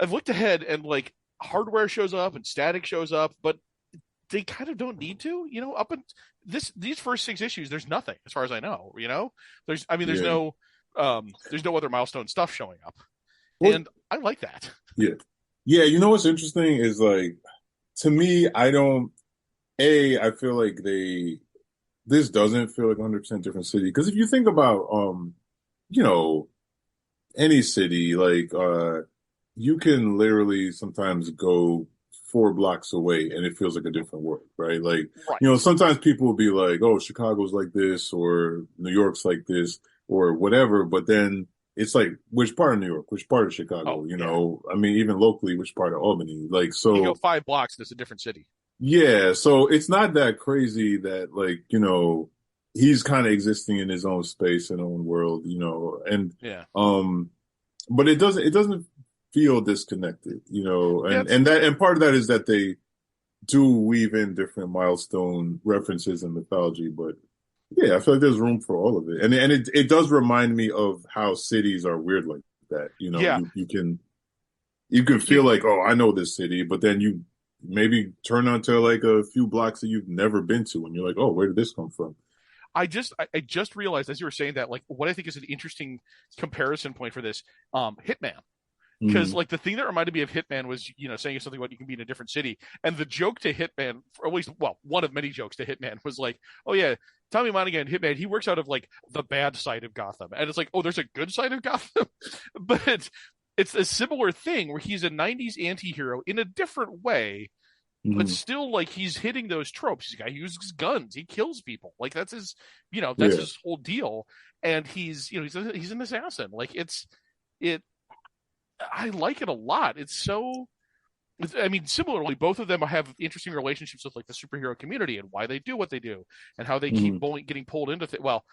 [SPEAKER 3] I've looked ahead and like hardware shows up and static shows up, but they kind of don't need to. Up in these first 6 issues, there's nothing as far as I know. There's
[SPEAKER 2] Yeah.
[SPEAKER 3] no other Milestone stuff showing up,
[SPEAKER 2] Well,
[SPEAKER 3] and I like that.
[SPEAKER 2] yeah. Yeah, you know what's interesting is like to me, I don't. I feel like this doesn't feel like 100% different city because if you think about you know, any city, like you can literally sometimes go 4 blocks away and it feels like a different world, right? Like,
[SPEAKER 3] Right.
[SPEAKER 2] sometimes people will be like, oh, Chicago's like this or New York's like this or whatever, but then it's like which part of New York, which part of
[SPEAKER 3] Oh
[SPEAKER 2] Chicago,
[SPEAKER 3] yeah.
[SPEAKER 2] I mean, even locally, which part of Albany, like
[SPEAKER 3] You go
[SPEAKER 2] so.
[SPEAKER 3] 5 blocks, and it's a different city.
[SPEAKER 2] Yeah, so it's not that crazy that like, he's kind of existing in his own space and own world, and
[SPEAKER 3] Yeah.
[SPEAKER 2] um but it doesn't feel disconnected,
[SPEAKER 3] Yeah.
[SPEAKER 2] and part of that is that they do weave in different milestone references and mythology, but yeah, I feel like there's room for all of it. And it does remind me of how cities are weird like that.
[SPEAKER 3] Yeah.
[SPEAKER 2] You can
[SPEAKER 3] You
[SPEAKER 2] feel like, oh, I know this city, but then you maybe turn onto like a few blocks that you've never been to, and you're like, oh, where did this come from?
[SPEAKER 3] I just realized as you were saying that, like, what I think is an interesting comparison point for this, Hitman. Because
[SPEAKER 2] Hmm.
[SPEAKER 3] like the thing that reminded me of Hitman was saying something about you can be in a different city, and the joke to Hitman, or at least one of many jokes to Hitman, was like, oh yeah, Tommy Monaghan, Hitman, he works out of like the bad side of Gotham, and it's like, oh, there's a good side of Gotham, but it's a similar thing where he's a '90s anti-hero in a different way, but
[SPEAKER 2] Hmm.
[SPEAKER 3] still like he's hitting those tropes. He's a guy who uses guns, he kills people, like that's his that's
[SPEAKER 2] Yeah.
[SPEAKER 3] his whole deal, and he's an assassin. Like it I like it a lot. I mean, similarly, both of them have interesting relationships with like the superhero community and why they do what they do and how they keep
[SPEAKER 2] Hmm.
[SPEAKER 3] getting pulled into well,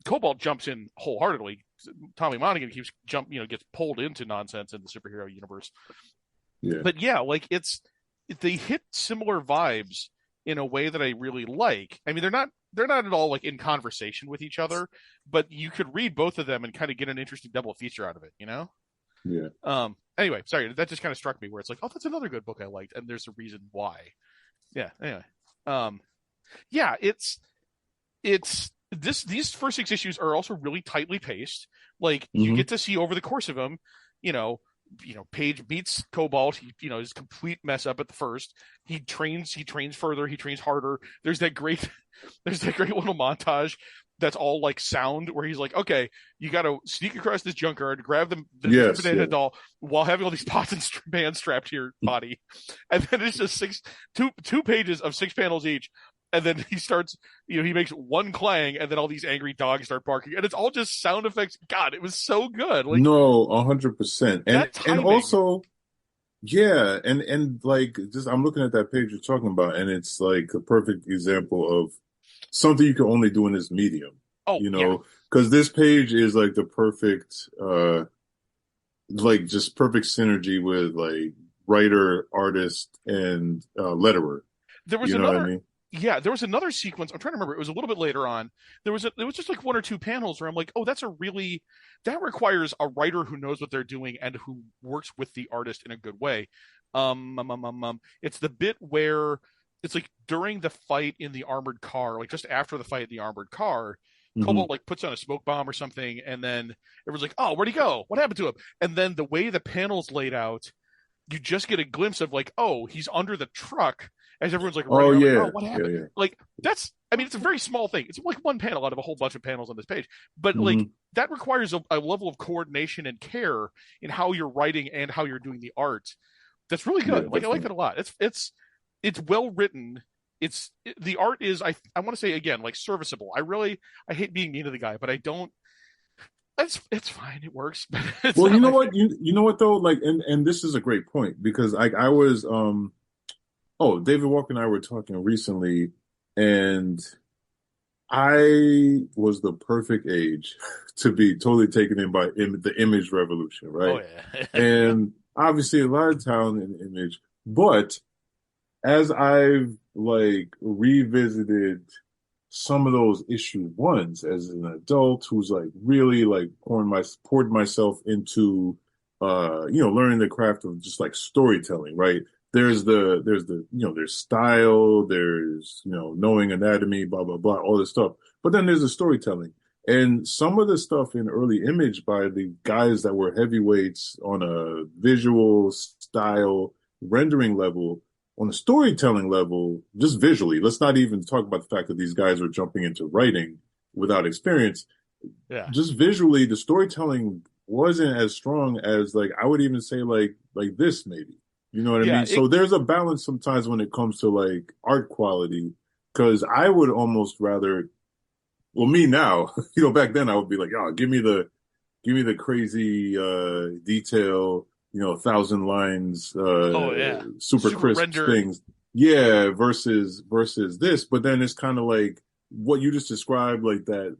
[SPEAKER 3] Cobalt jumps in wholeheartedly. Tommy Monaghan gets pulled into nonsense in the superhero universe.
[SPEAKER 2] Yeah.
[SPEAKER 3] But yeah, like they hit similar vibes in a way that I really like. I mean, they're not at all like in conversation with each other, but you could read both of them and kind of get an interesting double feature out of it,
[SPEAKER 2] Yeah.
[SPEAKER 3] Anyway, sorry, that just kind of struck me where it's like, oh, that's another good book I liked, and there's a reason why. Yeah. Anyway, um, yeah, these first 6 issues are also really tightly paced. Like you
[SPEAKER 2] Hmm.
[SPEAKER 3] get to see over the course of them, you know, Paige meets Cobalt. He, is a complete mess up at the first. He trains further, he trains harder. There's that great little montage that's all like sound, where he's like, okay, you got to sneak across this junkyard, grab the
[SPEAKER 2] Yes,
[SPEAKER 3] banana
[SPEAKER 2] yeah.
[SPEAKER 3] doll while having all these pots and pans strapped to your body, and then it's just two pages of 6 panels each. And then he starts, he makes one clang, and then all these angry dogs start barking, and it's all just sound effects. God, it was so good. Like
[SPEAKER 2] No, 100%.
[SPEAKER 3] that
[SPEAKER 2] And
[SPEAKER 3] timing.
[SPEAKER 2] also, yeah, and like just I'm looking at that page you're talking about, and it's like a perfect example of something you can only do in this medium,
[SPEAKER 3] Oh
[SPEAKER 2] you
[SPEAKER 3] yeah,
[SPEAKER 2] know, because this page is like the perfect like just perfect synergy with like writer, artist, and letterer.
[SPEAKER 3] there was
[SPEAKER 2] You know what I
[SPEAKER 3] another.
[SPEAKER 2] mean?
[SPEAKER 3] Yeah, there was another sequence. I'm trying to remember. It was a little bit later on. There was just like 1 or 2 panels where I'm like, oh, that requires a writer who knows what they're doing and who works with the artist in a good way. It's the bit where it's like during the fight in the armored car, like just after the fight in the armored car,
[SPEAKER 2] Hmm.
[SPEAKER 3] Kobalt like puts on a smoke bomb or something, and then everyone's like, "Oh, where'd he go? What happened to him?" And then the way the panel's laid out, you just get a glimpse of like, "Oh, he's under the truck," as everyone's like
[SPEAKER 2] Oh
[SPEAKER 3] running around, like, "Oh,
[SPEAKER 2] yeah,
[SPEAKER 3] what
[SPEAKER 2] yeah,
[SPEAKER 3] happened?"
[SPEAKER 2] yeah.
[SPEAKER 3] Like I mean, it's a very small thing. It's like one panel out of a whole bunch of panels on this page, but like
[SPEAKER 2] Hmm.
[SPEAKER 3] that requires a level of coordination and care in how you're writing and how you're doing the art. That's really
[SPEAKER 2] Yeah,
[SPEAKER 3] good. Like I like
[SPEAKER 2] definitely.
[SPEAKER 3] that a lot. It's well written. The art is I want to say again like serviceable. I hate being mean to the guy, but I don't. It's fine. It works, but it's
[SPEAKER 2] Well,
[SPEAKER 3] not
[SPEAKER 2] you know
[SPEAKER 3] my
[SPEAKER 2] what?
[SPEAKER 3] favorite.
[SPEAKER 2] You know what though? Like, and this is a great point because like I was oh, David Walker and I were talking recently, and I was the perfect age to be totally taken in by the image revolution,
[SPEAKER 3] Oh
[SPEAKER 2] right?
[SPEAKER 3] yeah, yeah,
[SPEAKER 2] And obviously a lot of talent in image, but as I've like revisited some of those issue ones as an adult who's like really like poured myself into learning the craft of just like storytelling, right? There's style, there's knowing anatomy, blah blah blah, all this stuff. But then there's the storytelling. And some of the stuff in early image by the guys that were heavyweights on a visual style rendering level, on a storytelling level, just visually, let's not even talk about the fact that these guys are jumping into writing without experience.
[SPEAKER 3] yeah,
[SPEAKER 2] Just visually, the storytelling wasn't as strong as like I would even say like this maybe. You know what I
[SPEAKER 3] yeah.
[SPEAKER 2] mean? So there's a balance sometimes when it comes to like art quality, because I would almost rather, well, me now, back then I would be like, oh, give me the crazy detail, 1,000 lines,
[SPEAKER 3] Oh yeah.
[SPEAKER 2] super
[SPEAKER 3] Super
[SPEAKER 2] crisp
[SPEAKER 3] rendered.
[SPEAKER 2] things. Yeah, versus this. But then it's kind of like what you just described, like that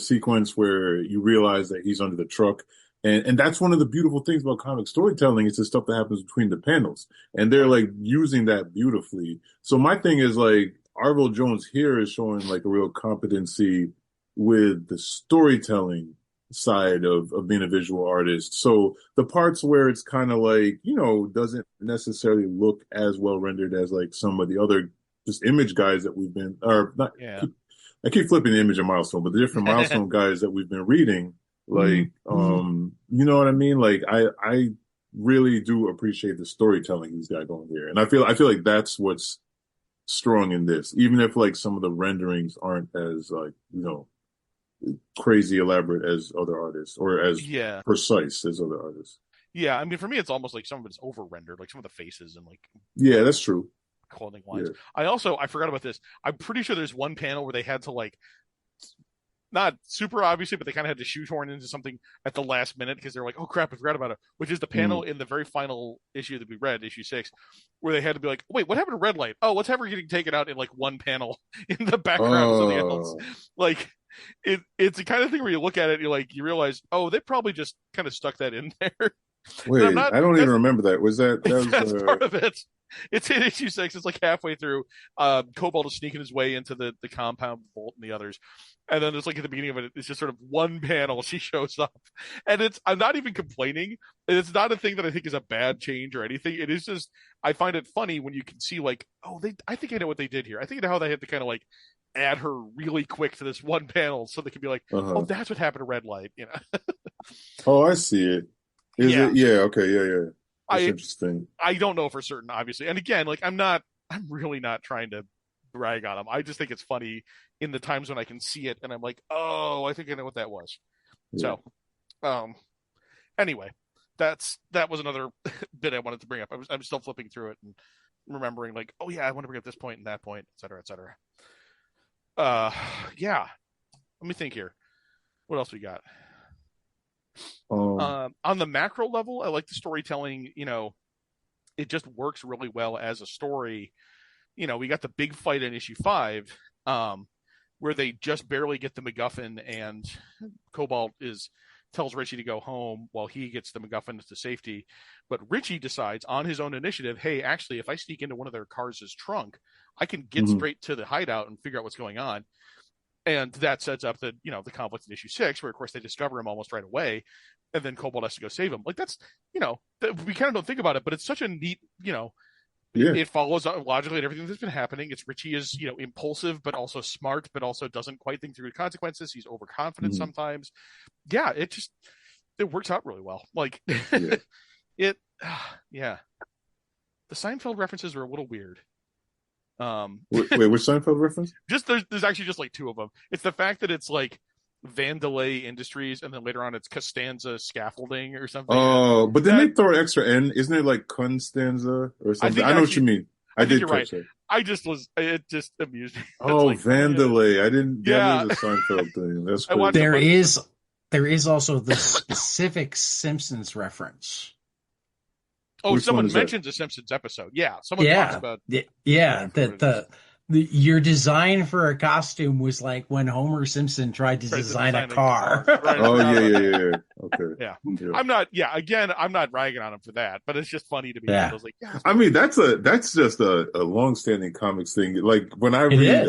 [SPEAKER 2] sequence where you realize that he's under the truck. And that's one of the beautiful things about comic storytelling is the stuff that happens between the panels. And
[SPEAKER 3] Oh
[SPEAKER 2] they're
[SPEAKER 3] yeah.
[SPEAKER 2] like using that beautifully. So my thing is like Arville Jones here is showing like a real competency with the storytelling side of being a visual artist. So the parts where it's kind of like, doesn't necessarily look as well rendered as like some of the other just image guys that we've been, or not,
[SPEAKER 3] Yeah.
[SPEAKER 2] I keep flipping the image of Milestone, but the different Milestone guys that we've been reading, like, you know what I mean? Like, I really do appreciate the storytelling he's got going here. And I feel like that's what's strong in this, even if like some of the renderings aren't as like, crazy elaborate as other artists or as
[SPEAKER 3] Yeah.
[SPEAKER 2] precise as other artists.
[SPEAKER 3] Yeah. I mean, for me, it's almost like some of it's over rendered, like some of the faces and
[SPEAKER 2] Yeah,
[SPEAKER 3] like
[SPEAKER 2] that's true.
[SPEAKER 3] clothing lines.
[SPEAKER 2] Yeah.
[SPEAKER 3] I forgot about this. I'm pretty sure there's one panel where they had to like not super obviously, but they kind of had to shoehorn into something at the last minute because they're like, oh crap, I forgot about it. Which is the panel
[SPEAKER 2] Mm.
[SPEAKER 3] in the very final issue that we read, issue 6, where they had to be like, wait, what happened to Red Light? Oh, let's have her getting taken out in like one panel in the background of something else.
[SPEAKER 2] Oh,
[SPEAKER 3] Like it's the kind of thing where you look at it, you realize, oh, they probably just kind of stuck that in there. And I'm
[SPEAKER 2] wait,
[SPEAKER 3] not
[SPEAKER 2] I don't even
[SPEAKER 3] that's
[SPEAKER 2] remember that. Was that was
[SPEAKER 3] that's part of it. It's in issue 6. It's like halfway through. Kobalt is sneaking his way into the compound, Bolt and the others. And then it's like at the beginning of it, it's just sort of one panel. She shows up, and I'm not even complaining. It's not a thing that I think is a bad change or anything. It is just I find it funny when you can see like, oh, I think I know what they did here. I think I know how they had to kind of like add her really quick to this one panel so they could be like, oh,
[SPEAKER 2] uh-huh.
[SPEAKER 3] that's what happened to Red Light.
[SPEAKER 2] Oh, I see it. Is
[SPEAKER 3] Yeah.
[SPEAKER 2] it? Yeah, okay, yeah, yeah. That's
[SPEAKER 3] I
[SPEAKER 2] interesting.
[SPEAKER 3] I don't know for certain, obviously. And again, like I'm really not trying to rag on him. I just think it's funny in the times when I can see it and I'm like, oh, I think I know what that was.
[SPEAKER 2] Yeah.
[SPEAKER 3] So, anyway, that was another bit I wanted to bring up. I'm still flipping through it and remembering like, oh yeah, I want to bring up this point and that point, et cetera, et cetera. Yeah. Let me think here. What else we got? On the macro level, I like the storytelling. It just works really well as a story. We got the big fight in issue 5, where they just barely get the MacGuffin, and Kobalt tells Richie to go home while he gets the MacGuffin to safety. But Richie decides on his own initiative, hey, actually, if I sneak into one of their cars' trunk, I can get straight to the hideout and figure out what's going on. And that sets up the conflict in issue 6, where of course they discover him almost right away, and then Kobalt has to go save him. Like that's, we kind of don't think about it, but it's such a neat, it follows logically and everything that's been happening. It's Richie is, impulsive, but also smart, but also doesn't quite think through the consequences. He's overconfident sometimes. Yeah, it works out really well. Like yeah. The Seinfeld references are a little weird.
[SPEAKER 2] Wait, which Seinfeld reference?
[SPEAKER 3] Just there's actually just like 2 of them. It's the fact that it's like Vandelay Industries, and then later on it's Costanza Scaffolding or something.
[SPEAKER 2] Oh, but then they throw an extra N. Isn't it like Constanza or something? I know what you mean. I did catch that.
[SPEAKER 3] It just amused me.
[SPEAKER 2] Oh, like, Vandelay. I didn't get the Seinfeld thing. That's
[SPEAKER 1] crazy. There is also the specific Simpsons reference.
[SPEAKER 3] Oh, which someone mentions a Simpsons episode. Yeah, someone talks about.
[SPEAKER 1] Yeah, your design for a costume was like when Homer Simpson tried to design a car.
[SPEAKER 2] Right. Oh yeah. Okay.
[SPEAKER 3] Yeah. I'm not. Yeah, again, I'm not ragging on him for that, but it's just funny to me.
[SPEAKER 1] Yeah.
[SPEAKER 3] I was like,
[SPEAKER 2] I mean, that's just a long-standing comics thing. Like when I read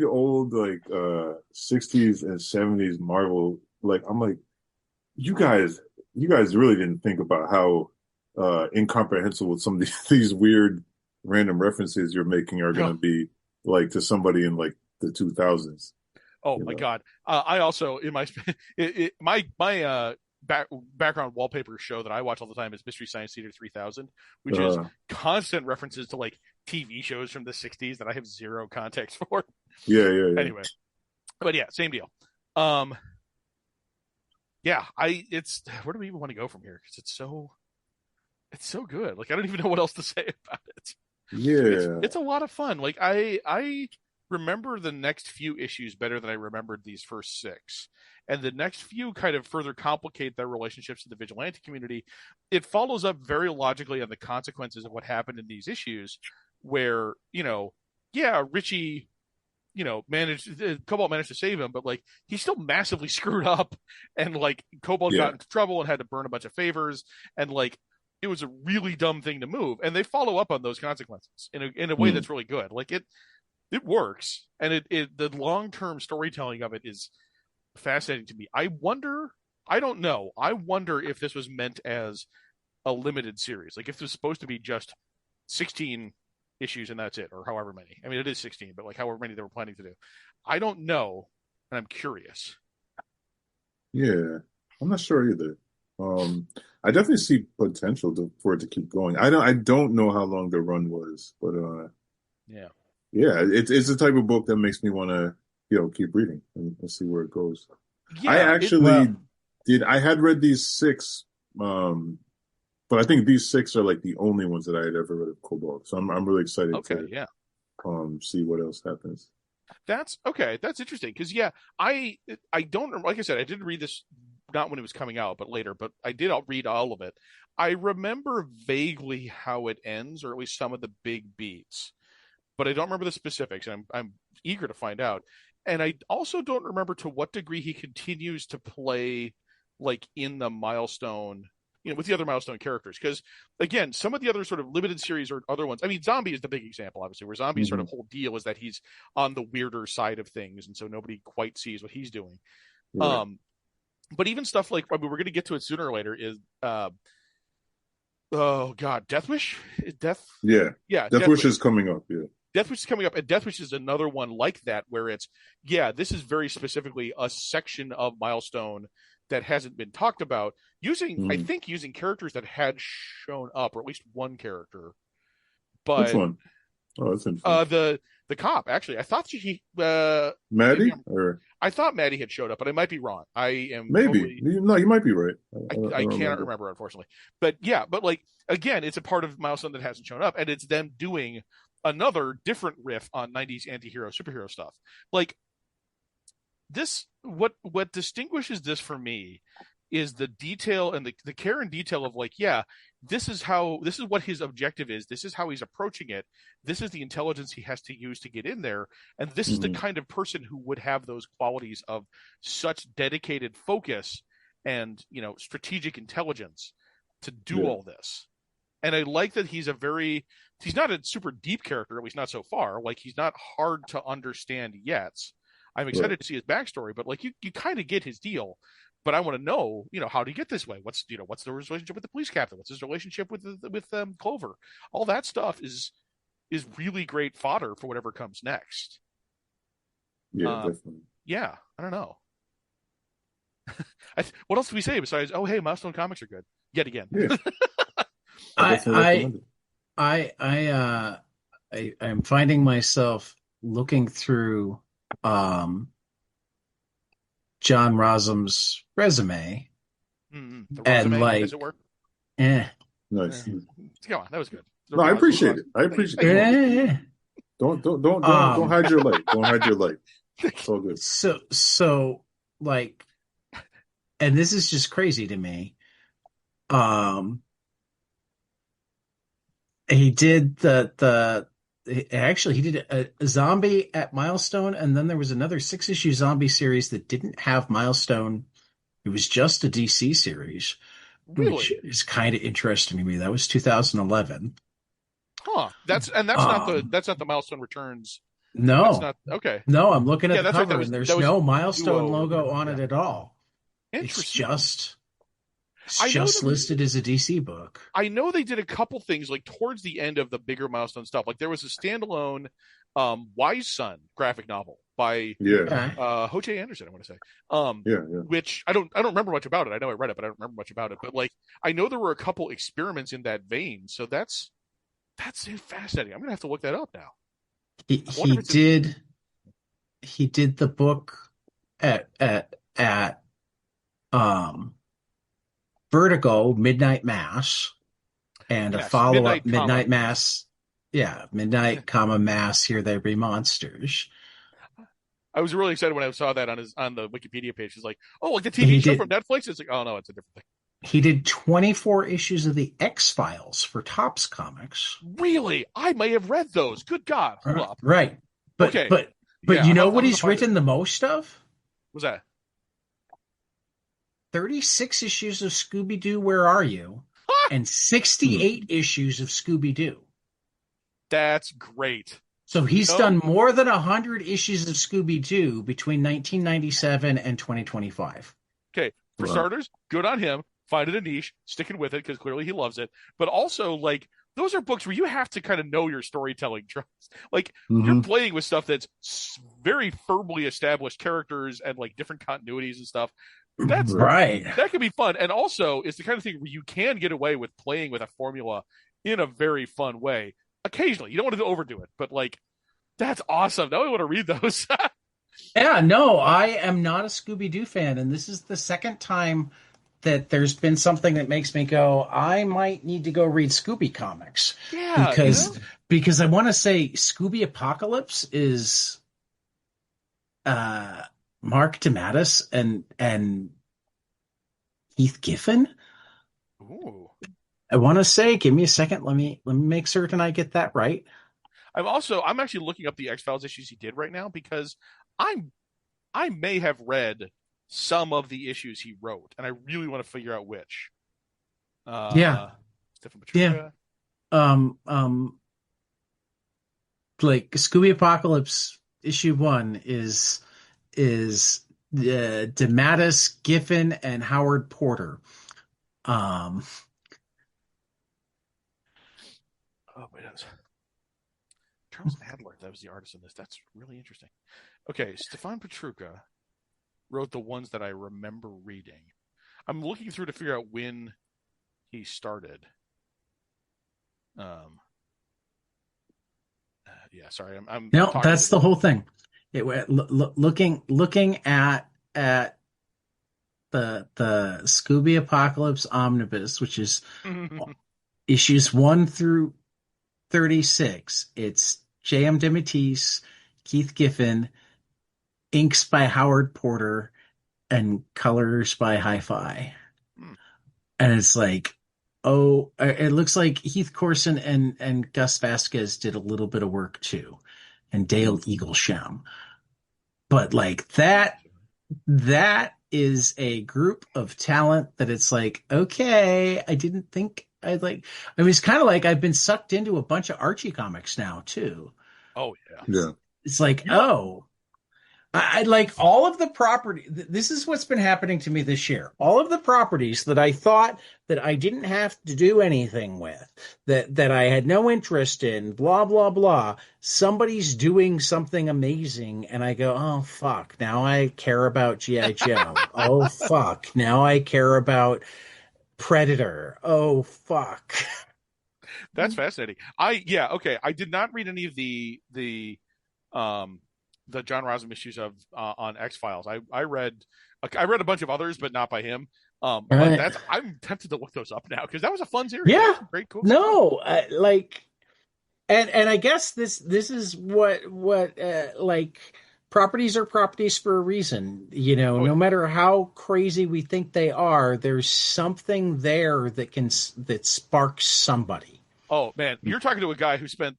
[SPEAKER 2] old like 60s and 70s Marvel, like I'm like, you guys really didn't think about how incomprehensible some of these weird random references you're making are going to be like to somebody in like the 2000s.
[SPEAKER 3] Oh my God. I also in my background wallpaper show that I watch all the time is Mystery Science Theater 3000, which is constant references to like TV shows from the 60s that I have zero context for.
[SPEAKER 2] Yeah.
[SPEAKER 3] Anyway, but yeah, same deal. Yeah, it's where do we even want to go from here? Because it's so good. Like I don't even know what else to say about it.
[SPEAKER 2] Yeah,
[SPEAKER 3] it's a lot of fun. Like I remember the next few issues better than I remembered these first 6, and the next few kind of further complicate their relationships to the vigilante community. It follows up very logically on the consequences of what happened in these issues, where Richie, Kobalt managed to save him, but like he's still massively screwed up, and like Kobalt got into trouble and had to burn a bunch of favors, and like. It was a really dumb thing to move, and they follow up on those consequences in a way that's really good. Like it works, and the long-term storytelling of it is fascinating to me. I don't know. I wonder if this was meant as a limited series, like if this was supposed to be just 16 issues and that's it, or however many. I mean, it is 16, but like however many they were planning to do. I don't know, and I'm curious.
[SPEAKER 2] Yeah, I'm not sure either. I definitely see potential for it to keep going. I don't know how long the run was, but yeah, it's the type of book that makes me want to keep reading and see where it goes. Yeah, I actually I had read these 6, but I think these 6 are like the only ones that I had ever read of Kobalt. So I'm really excited to see what else happens.
[SPEAKER 3] That's okay. That's interesting because I don't, like I said, I didn't read this. Not when it was coming out, but later. But I did read all of it. I remember vaguely how it ends, or at least some of the big beats, but I don't remember the specifics. And I'm eager to find out. And I also don't remember to what degree he continues to play like in the Milestone, with the other Milestone characters. Because again, some of the other sort of limited series or other ones. I mean, Zombie is the big example, obviously, where Zombie's sort of whole deal is that he's on the weirder side of things, and so nobody quite sees what he's doing. Right. But even stuff like, I mean, we're going to get to it sooner or later, is, oh God, Death Wish?
[SPEAKER 2] Yeah. Death Wish is coming up, yeah.
[SPEAKER 3] Death Wish is coming up, and Death Wish is another one like that, where it's, this is very specifically a section of Milestone that hasn't been talked about, using characters that had shown up, or at least one character. But,
[SPEAKER 2] which one? Oh, that's interesting.
[SPEAKER 3] the cop. Actually, I thought
[SPEAKER 2] Maddie, or
[SPEAKER 3] I thought Maddie had showed up, but I might be wrong. I am
[SPEAKER 2] maybe
[SPEAKER 3] totally.
[SPEAKER 2] no, you might be right. I
[SPEAKER 3] I
[SPEAKER 2] don't
[SPEAKER 3] cannot
[SPEAKER 2] remember.
[SPEAKER 3] remember, unfortunately. But yeah, but like again, it's a part of Milestone that hasn't shown up, and it's them doing another different riff on '90s anti-hero superhero stuff. Like this, what distinguishes this for me is the detail and the care and detail of like, yeah, this is what his objective is. This is how he's approaching it. This is the intelligence he has to use to get in there, and this is the
[SPEAKER 2] Mhm.
[SPEAKER 3] kind of person who would have those qualities of such dedicated focus and strategic intelligence to do
[SPEAKER 2] Yeah,
[SPEAKER 3] all this. And I like that he's not a super deep character, at least not so far. Like he's not hard to understand yet. I'm
[SPEAKER 2] right.
[SPEAKER 3] excited to see his backstory, but like you kind of get his deal. But I want to know, how do you get this way? What's the relationship with the police captain? What's his relationship with Clover? All that stuff is really great fodder for whatever comes next.
[SPEAKER 2] Yeah,
[SPEAKER 3] Um,
[SPEAKER 2] definitely.
[SPEAKER 3] yeah, I don't know. What else do we say besides, oh hey, Milestone comics are good yet again?
[SPEAKER 2] Yeah, I definitely
[SPEAKER 1] I
[SPEAKER 2] recommend it.
[SPEAKER 1] I'm finding myself looking through um John Rosum's resume
[SPEAKER 3] The
[SPEAKER 1] and
[SPEAKER 3] resume, as
[SPEAKER 1] like,
[SPEAKER 3] it were.
[SPEAKER 1] eh,
[SPEAKER 2] Nice.
[SPEAKER 3] Eh, Come on, that was good.
[SPEAKER 2] No, I appreciate it. I
[SPEAKER 3] Thank you,
[SPEAKER 2] appreciate
[SPEAKER 3] thank
[SPEAKER 2] it.
[SPEAKER 3] you.
[SPEAKER 1] eh.
[SPEAKER 2] Don't
[SPEAKER 1] Um,
[SPEAKER 2] hide your light. Don't hide your light. It's all good.
[SPEAKER 1] so like, and this is just crazy to me. Um, he did actually he did a zombie at Milestone, and then there was another 6-issue zombie series that didn't have Milestone. It was just a DC series, which
[SPEAKER 3] Really?
[SPEAKER 1] is kind of interesting to me. That was 2011.
[SPEAKER 3] Huh.
[SPEAKER 1] Um,
[SPEAKER 3] That's not the Milestone Returns. That's
[SPEAKER 1] no,
[SPEAKER 3] not okay.
[SPEAKER 1] no, I'm looking at
[SPEAKER 3] Yeah,
[SPEAKER 1] the
[SPEAKER 3] that's right.
[SPEAKER 1] cover and
[SPEAKER 3] That
[SPEAKER 1] there's
[SPEAKER 3] was
[SPEAKER 1] no Milestone
[SPEAKER 3] duo.
[SPEAKER 1] logo on
[SPEAKER 3] Yeah.
[SPEAKER 1] it at all. It's
[SPEAKER 3] Interesting.
[SPEAKER 1] just it's
[SPEAKER 3] I know
[SPEAKER 1] just
[SPEAKER 3] them.
[SPEAKER 1] listed as a DC book.
[SPEAKER 3] I know they did a couple things like towards the end of the bigger Milestone stuff. Like there was a standalone Wise Son graphic novel by
[SPEAKER 2] Yeah,
[SPEAKER 1] Okay.
[SPEAKER 3] Ho-Che Anderson, I want to say.
[SPEAKER 2] yeah, yeah.
[SPEAKER 3] Which I don't remember much about it. I know I read it, but I don't remember much about it. But like I know there were a couple experiments in that vein. So that's fascinating. I'm gonna have to look that up now.
[SPEAKER 1] He
[SPEAKER 3] I wonder
[SPEAKER 1] he
[SPEAKER 3] if it's in
[SPEAKER 1] did he did the book at um Vertigo Midnight Mass and a
[SPEAKER 3] yes,
[SPEAKER 1] follow-up
[SPEAKER 3] Midnight comma.
[SPEAKER 1] Midnight Mass. Yeah, Midnight comma Mass, Here There Be Monsters.
[SPEAKER 3] I was really excited when I saw that on the Wikipedia page. It's like, oh, like the TV
[SPEAKER 1] He
[SPEAKER 3] show from
[SPEAKER 1] did
[SPEAKER 3] Netflix. It's like, oh no, it's a different thing.
[SPEAKER 1] he did 24 issues of the X-Files for Topps Comics.
[SPEAKER 3] Really, I may have read those. Good God, hold up.
[SPEAKER 1] Right. But
[SPEAKER 3] Okay,
[SPEAKER 1] but but
[SPEAKER 3] yeah,
[SPEAKER 1] you know
[SPEAKER 3] I'm
[SPEAKER 1] what
[SPEAKER 3] gonna
[SPEAKER 1] he's
[SPEAKER 3] find it.
[SPEAKER 1] written the most of?
[SPEAKER 3] What's that?
[SPEAKER 1] 36 issues of Scooby-Doo, Where Are You? And
[SPEAKER 2] Hmm.
[SPEAKER 1] 68 issues of Scooby-Doo.
[SPEAKER 3] That's great.
[SPEAKER 1] So
[SPEAKER 3] You
[SPEAKER 1] he's
[SPEAKER 3] know,
[SPEAKER 1] done more than 100 issues of Scooby-Doo between 1997 and 2025.
[SPEAKER 3] okay, for
[SPEAKER 2] Wow.
[SPEAKER 3] starters, good on him. Finding a niche, sticking with it because clearly he loves it. But also, like, those are books where you have to kind of know your storytelling trust. Like, you're
[SPEAKER 2] Hmm.
[SPEAKER 3] playing with stuff that's very firmly established characters and like different continuities and stuff. That's
[SPEAKER 2] Right.
[SPEAKER 1] Right.
[SPEAKER 3] that can be fun. And also, it's the kind of thing where you can get away with playing with a formula in a very fun way. Occasionally, you don't want to overdo it, but like, that's awesome. Now I want to read those.
[SPEAKER 1] Yeah, no, I am not a Scooby-Doo fan, and this is the second time that there's been something that makes me go, I might need to go read Scooby comics
[SPEAKER 3] Yeah,
[SPEAKER 1] because because I want to say Scooby Apocalypse is uh Mark DeMatteis and Heath Giffen.
[SPEAKER 3] Ooh.
[SPEAKER 1] I want to say, give me a second. Let me make certain I get that right.
[SPEAKER 3] I'm actually looking up the X-Files issues he did right now because I'm I may have read some of the issues he wrote, and I really want to figure out which.
[SPEAKER 1] Yeah,
[SPEAKER 3] Stephen
[SPEAKER 1] yeah.
[SPEAKER 3] Petrucca.
[SPEAKER 1] Um, um, like Scooby Apocalypse issue 1 is DeMatteis, Giffen, and Howard Porter. Um,
[SPEAKER 3] Oh, wait, that was Charles Adler. That was the artist in this. That's really interesting. Okay, Stefan Petrucca wrote the ones that I remember reading. I'm looking through to figure out when he started. Um, Yeah, sorry, I'm
[SPEAKER 1] No,
[SPEAKER 3] talking to
[SPEAKER 1] that's the
[SPEAKER 3] the.
[SPEAKER 1] whole thing. Looking at the Scooby Apocalypse Omnibus, which is issues 1 through 36. It's J.M. DeMatteis, Keith Giffen, inks by Howard Porter, and colors by Hi-Fi.
[SPEAKER 3] Hmm.
[SPEAKER 1] And it's like, oh, it looks like Heath Corson and Gus Vasquez did a little bit of work too, and Dale Eaglesham. But like that is a group of talent that it's like, okay, I didn't think I'd like. I mean, it's kind of like I've been sucked into a bunch of Archie comics now too.
[SPEAKER 3] Oh yeah.
[SPEAKER 2] Yeah.
[SPEAKER 1] It's like,
[SPEAKER 3] You know,
[SPEAKER 1] oh, I like all of the property. This is what's been happening to me this year. All of the properties that I thought that I didn't have to do anything with, that I had no interest in, blah blah blah. Somebody's doing something amazing, and I go, oh fuck! Now I care about GI Joe. Oh fuck! Now I care about Predator. Oh fuck!
[SPEAKER 3] that's fascinating. Okay. I did not read any of um the John Rossum issues of on X Files. I read a bunch of others, but not by him. But
[SPEAKER 1] Right?
[SPEAKER 3] that's I'm tempted to look those up now because that was a fun series. That
[SPEAKER 1] Yeah.
[SPEAKER 3] was some great, cool stuff.
[SPEAKER 1] No, like. And I guess this is what like properties are properties for a reason. You know,
[SPEAKER 3] Oh yeah.
[SPEAKER 1] no matter how crazy we think they are, there's something there that sparks somebody.
[SPEAKER 3] Oh man, you're talking to a guy who spent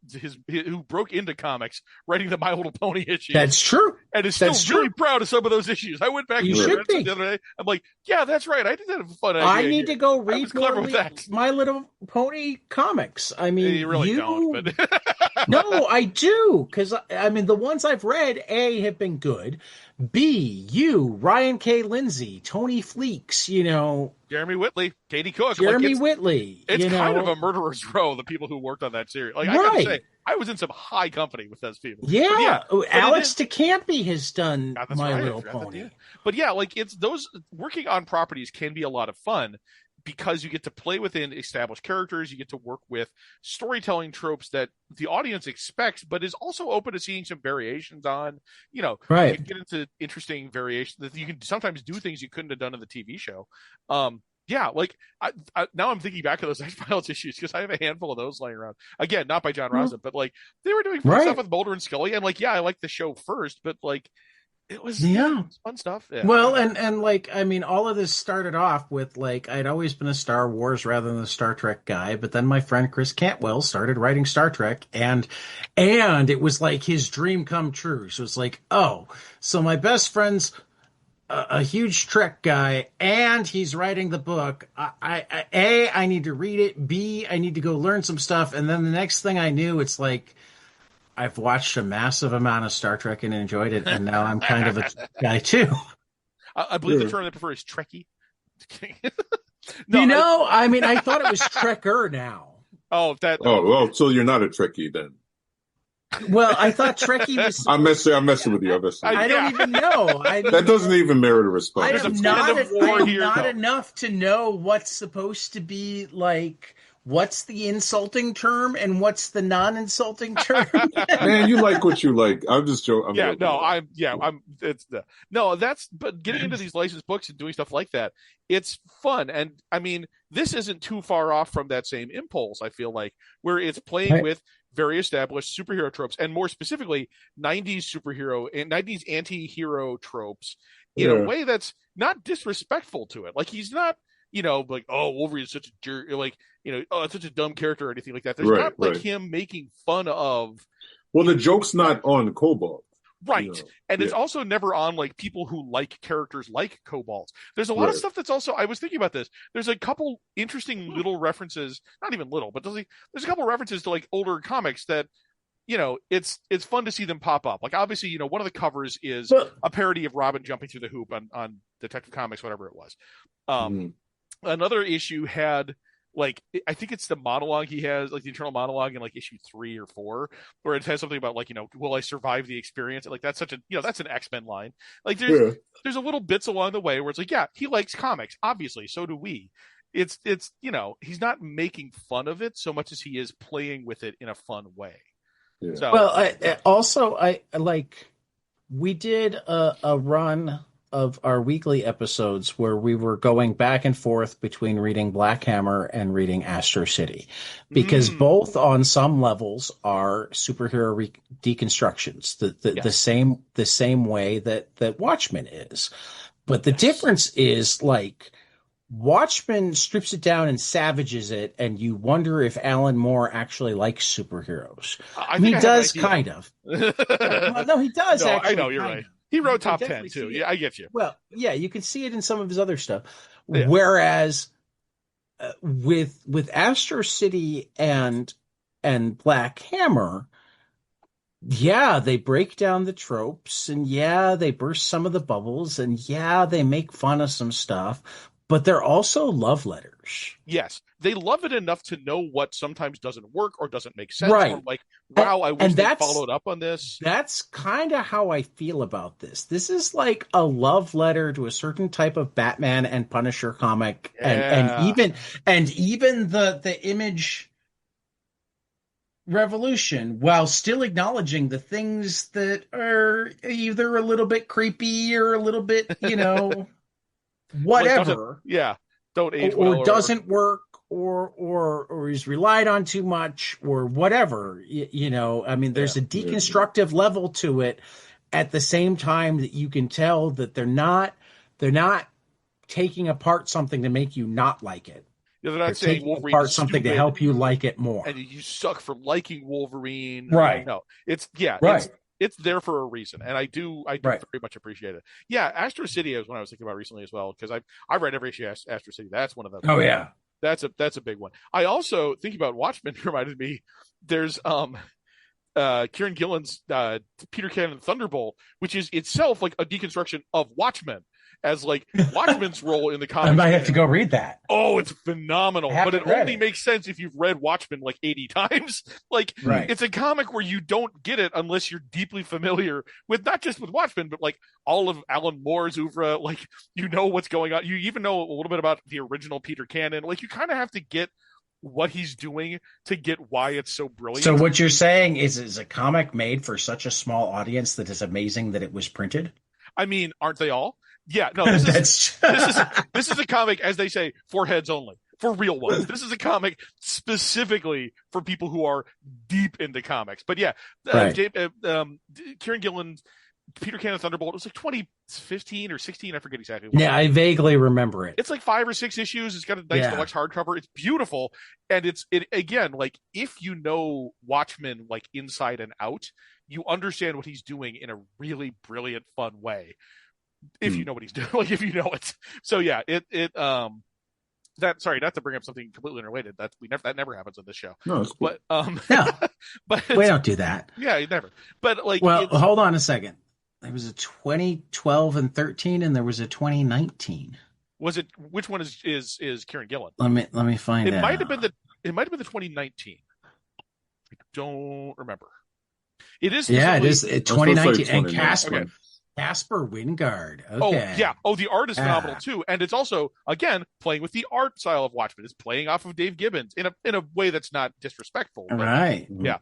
[SPEAKER 3] who broke into comics writing the My Little Pony issues
[SPEAKER 1] That's true.
[SPEAKER 3] and is still
[SPEAKER 1] That's
[SPEAKER 3] really
[SPEAKER 1] true.
[SPEAKER 3] proud of some of those issues. I went back
[SPEAKER 1] You
[SPEAKER 3] and
[SPEAKER 1] should
[SPEAKER 3] read some
[SPEAKER 1] be.
[SPEAKER 3] the other day. I'm like, yeah, that's right. I did have a fun
[SPEAKER 1] I
[SPEAKER 3] idea
[SPEAKER 1] need
[SPEAKER 3] here.
[SPEAKER 1] to go
[SPEAKER 3] I was
[SPEAKER 1] read more
[SPEAKER 3] clever with that.
[SPEAKER 1] My Little Pony comics. I
[SPEAKER 3] You
[SPEAKER 1] mean,
[SPEAKER 3] really don't, but
[SPEAKER 1] no, I do, because I mean the ones I've read, A, have been good. B, you, Ryan K. Lindsay, Tony Fleeks,
[SPEAKER 3] Jeremy Whitley, Katie Cook, like
[SPEAKER 1] Jeremy Whitley,
[SPEAKER 3] it's kind of a murderer's row. The people who worked on that series, like I got to say,
[SPEAKER 1] right.
[SPEAKER 3] I was in some high company with those people. But
[SPEAKER 1] Yeah. Oh,
[SPEAKER 3] but it
[SPEAKER 1] Alex
[SPEAKER 3] is.
[SPEAKER 1] DeCampi has done
[SPEAKER 3] God, that's
[SPEAKER 1] My
[SPEAKER 3] right. I
[SPEAKER 1] Little
[SPEAKER 3] forgot that,
[SPEAKER 1] Pony.
[SPEAKER 3] yeah. But yeah, like it's those working on properties can be a lot of fun because you get to play within established characters. You get to work with storytelling tropes that the audience expects, but is also open to seeing some variations on. You
[SPEAKER 1] Right.
[SPEAKER 3] can get into interesting variations that you can sometimes do things you couldn't have done in the TV show. Yeah, like now I'm thinking back to those X Files issues because I have a handful of those laying around. Again, not by John Rossum, but like they were doing fun stuff
[SPEAKER 1] Right.
[SPEAKER 3] with Mulder and Scully, and like yeah, I liked the show first, but like it was
[SPEAKER 1] Yeah.
[SPEAKER 3] fun stuff. Yeah.
[SPEAKER 1] Well, and like I mean, all of this started off with like I'd always been a Star Wars rather than a Star Trek guy, but then my friend Chris Cantwell started writing Star Trek, and it was like his dream come true. So it's like, oh, so my best friend's a huge Trek guy, and he's writing the book. I need to read it. B, I need to go learn some stuff, and then the next thing I knew, it's like. I've watched a massive amount of Star Trek and enjoyed it, and now I'm kind of a guy too.
[SPEAKER 3] I believe the
[SPEAKER 2] Yeah.
[SPEAKER 3] term I prefer is Trekkie.
[SPEAKER 1] I mean, I thought it was Trekker now.
[SPEAKER 3] Oh, that.
[SPEAKER 2] Oh, well, so you're not a Trekkie then.
[SPEAKER 1] Well, I thought Trekkie was.
[SPEAKER 2] I'm messing with you. I'm messing with
[SPEAKER 1] I
[SPEAKER 2] you.
[SPEAKER 1] don't even know.
[SPEAKER 2] That doesn't even merit a response.
[SPEAKER 1] I
[SPEAKER 3] There's
[SPEAKER 1] am
[SPEAKER 3] a
[SPEAKER 1] not.
[SPEAKER 3] plan of war
[SPEAKER 1] I am
[SPEAKER 3] here.
[SPEAKER 1] not
[SPEAKER 3] No.
[SPEAKER 1] enough to know what's supposed to be like. What's the insulting term and what's the non-insulting term?
[SPEAKER 2] Man, you like what you like. I'm just joking.
[SPEAKER 3] Yeah, no, it's the no. But getting into these licensed books and doing stuff like that, it's fun. And I mean, this isn't too far off from that same impulse. I feel like where it's playing
[SPEAKER 1] Right.
[SPEAKER 3] with very established superhero tropes, and more specifically, '90s superhero and '90s anti-hero tropes in a
[SPEAKER 2] Yeah.
[SPEAKER 3] way that's not disrespectful to it. Like he's not. Like, oh, Wolverine's such a jerk, like, oh, it's such a dumb character or anything like that. There's
[SPEAKER 2] Right,
[SPEAKER 3] not like
[SPEAKER 2] right.
[SPEAKER 3] him making fun of.
[SPEAKER 2] Well, the joke's not on Kobalt.
[SPEAKER 3] Right. And it's
[SPEAKER 2] yeah.
[SPEAKER 3] also never on like people who like characters like Kobalt. There's a lot of
[SPEAKER 2] Right.
[SPEAKER 3] stuff that's also, I was thinking about this. There's a couple interesting little references, not even little, but there's a couple references to like older comics that, it's fun to see them pop up. Like obviously, one of the covers is
[SPEAKER 1] Well-
[SPEAKER 3] a parody of Robin jumping through the hoop on Detective Comics, whatever it was.
[SPEAKER 2] Mhm.
[SPEAKER 3] Another issue had like I think it's the monologue he has, like the internal monologue in like issue 3 or 4, where it has something about like will I survive the experience? Like that's such a that's an X-Men line. Like there's a little bits along the way where it's like yeah, he likes comics, obviously, so do we. It's he's not making fun of it so much as he is playing with it in a fun way.
[SPEAKER 2] Yeah.
[SPEAKER 3] So
[SPEAKER 1] Well, I like we did a run of our weekly episodes where we were going back and forth between reading Black Hammer and reading Astro City, because
[SPEAKER 3] mm,
[SPEAKER 1] both on some levels are superhero deconstructions,
[SPEAKER 3] yes,
[SPEAKER 1] the same way that Watchmen is. But the
[SPEAKER 3] yes.
[SPEAKER 1] difference is like Watchmen strips it down and savages it, and you wonder if Alan Moore actually likes superheroes.
[SPEAKER 3] I
[SPEAKER 1] And
[SPEAKER 3] think
[SPEAKER 1] he
[SPEAKER 3] I have an
[SPEAKER 1] does
[SPEAKER 3] idea.
[SPEAKER 1] kind of. Yeah, well, no, he does
[SPEAKER 3] No, I
[SPEAKER 1] actually
[SPEAKER 3] know you're
[SPEAKER 1] kind
[SPEAKER 3] right.
[SPEAKER 1] of.
[SPEAKER 3] He
[SPEAKER 1] You
[SPEAKER 3] wrote
[SPEAKER 1] can
[SPEAKER 3] top 10
[SPEAKER 1] definitely
[SPEAKER 3] too.
[SPEAKER 1] see
[SPEAKER 3] Yeah,
[SPEAKER 1] it.
[SPEAKER 3] I get you.
[SPEAKER 1] Well, yeah, you can see it in some of his other stuff.
[SPEAKER 3] Yeah.
[SPEAKER 1] Whereas with Astro City and Black Hammer, yeah, they break down the tropes, and yeah, they burst some of the bubbles, and yeah, they make fun of some stuff, but they're also love letters.
[SPEAKER 3] Yes, they love it enough to know what sometimes doesn't work or doesn't make sense, or
[SPEAKER 1] Right.
[SPEAKER 3] like,
[SPEAKER 1] And,
[SPEAKER 3] wow, I wish
[SPEAKER 1] and
[SPEAKER 3] they'd followed up on this.
[SPEAKER 1] that's kind of how I feel about this. This is like a love letter to a certain type of Batman and Punisher comic,
[SPEAKER 3] Yeah.
[SPEAKER 1] and even the Image revolution, while still acknowledging the things that are either a little bit creepy or a little bit,
[SPEAKER 3] Like doesn't,
[SPEAKER 1] whatever,
[SPEAKER 3] yeah, don't age
[SPEAKER 1] or
[SPEAKER 3] well or
[SPEAKER 1] doesn't work, or is relied on too much, or whatever. I mean,
[SPEAKER 3] yeah.
[SPEAKER 1] there's a
[SPEAKER 2] Yeah.
[SPEAKER 1] deconstructive level to it at the same time that you can tell that they're not taking apart something to make you not like it.
[SPEAKER 3] They're
[SPEAKER 1] They're
[SPEAKER 3] not saying
[SPEAKER 1] taking
[SPEAKER 3] Wolverine
[SPEAKER 1] apart
[SPEAKER 3] is
[SPEAKER 1] something to
[SPEAKER 3] stupid
[SPEAKER 1] help you like it more.
[SPEAKER 3] and you suck for liking Wolverine or
[SPEAKER 1] Right.
[SPEAKER 3] no. It's yeah,
[SPEAKER 1] Right.
[SPEAKER 3] it's there for a reason, and I do
[SPEAKER 1] Right.
[SPEAKER 3] very much appreciate it. Yeah, Astro City is one I was thinking about recently as well because I read every issue of Astro City. That's one of the
[SPEAKER 1] Oh yeah.
[SPEAKER 3] that's a big one. I also thinking about Watchmen reminded me. There's Kieran Gillen's Peter Cannon Thunderbolt, which is itself like a deconstruction of Watchmen as like Watchmen's role in the
[SPEAKER 1] I
[SPEAKER 3] comics.
[SPEAKER 1] might have to go read that.
[SPEAKER 3] Oh, it's phenomenal,
[SPEAKER 1] I
[SPEAKER 3] but
[SPEAKER 1] haven't
[SPEAKER 3] it
[SPEAKER 1] read
[SPEAKER 3] only
[SPEAKER 1] it.
[SPEAKER 3] makes sense if you've read Watchmen like 80 times. Like
[SPEAKER 1] Right.
[SPEAKER 3] it's a comic where you don't get it unless you're deeply familiar with not just with Watchmen, but like all of Alan Moore's oeuvre. Like you know what's going on. You even know a little bit about the original Peter Cannon. Like you kind of have to get what he's doing to get why it's so brilliant.
[SPEAKER 1] So what you're saying is a comic made for such a small audience that it's amazing that it was printed?
[SPEAKER 3] I mean, aren't they all? Yeah, no, this is a comic, as they say, for heads only, for real ones. This is a comic specifically for people who are deep into comics. But yeah,
[SPEAKER 1] Right.
[SPEAKER 3] Kieran Gillen, Peter Cannon Thunderbolt. It was like 2015 or 16. I forget exactly.
[SPEAKER 1] Yeah, I vaguely remember it.
[SPEAKER 3] It's like 5 or 6 issues. It's got a nice deluxe hardcover. It's beautiful, and it again like if you know Watchmen like inside and out, you understand what he's doing in a really brilliant, fun way. If you know what he's doing, like if you know it. So yeah, that sorry, not to bring up something completely unrelated. That never happens on this show.
[SPEAKER 2] No, it's cool.
[SPEAKER 3] But
[SPEAKER 1] No,
[SPEAKER 3] but
[SPEAKER 1] we don't do that.
[SPEAKER 3] yeah, never. But like,
[SPEAKER 1] Well, hold on a second. There was a 2012 and 13, and there was a 2019.
[SPEAKER 3] was it which one is Kieran Gillen?
[SPEAKER 1] Let me find
[SPEAKER 3] It
[SPEAKER 1] out.
[SPEAKER 3] might have been the 2019. I don't remember. It is.
[SPEAKER 1] Yeah, it is 2019, and
[SPEAKER 2] 2019.
[SPEAKER 1] Casper.
[SPEAKER 3] Okay.
[SPEAKER 1] Casper Wingard.
[SPEAKER 3] Oh
[SPEAKER 1] Okay.
[SPEAKER 3] yeah. Oh, the art is phenomenal
[SPEAKER 1] Ah.
[SPEAKER 3] too, and it's also again playing with the art style of Watchmen. It's playing off of Dave Gibbons in a way that's not disrespectful.
[SPEAKER 1] All
[SPEAKER 3] But,
[SPEAKER 1] right.
[SPEAKER 3] yeah.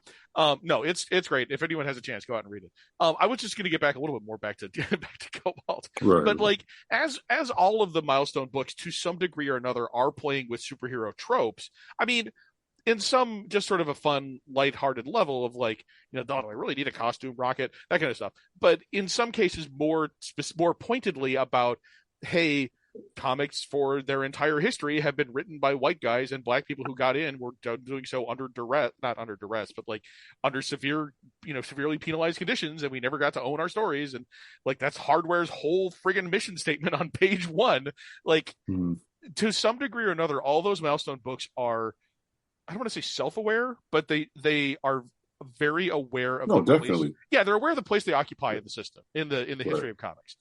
[SPEAKER 3] No, it's great. If anyone has a chance, go out and read it. I was just going to get back a little bit more back to Kobalt,
[SPEAKER 2] Right.
[SPEAKER 3] but like as all of the Milestone books to some degree or another are playing with superhero tropes. I mean, in some just sort of a fun, lighthearted level of like, do I really need a costume rocket? That kind of stuff. But in some cases, more pointedly about, hey, comics for their entire history have been written by white guys, and black people who got in were doing so under duress, not under duress, but like under severe, severely penalized conditions, and we never got to own our stories. And like that's Hardware's whole friggin' mission statement on page 1. Like to some degree or another, all those Milestone books are, I don't want to say self-aware, but they are very aware of the place.
[SPEAKER 2] Definitely.
[SPEAKER 3] Yeah, they're aware of the place they occupy in the system, in the history of comics.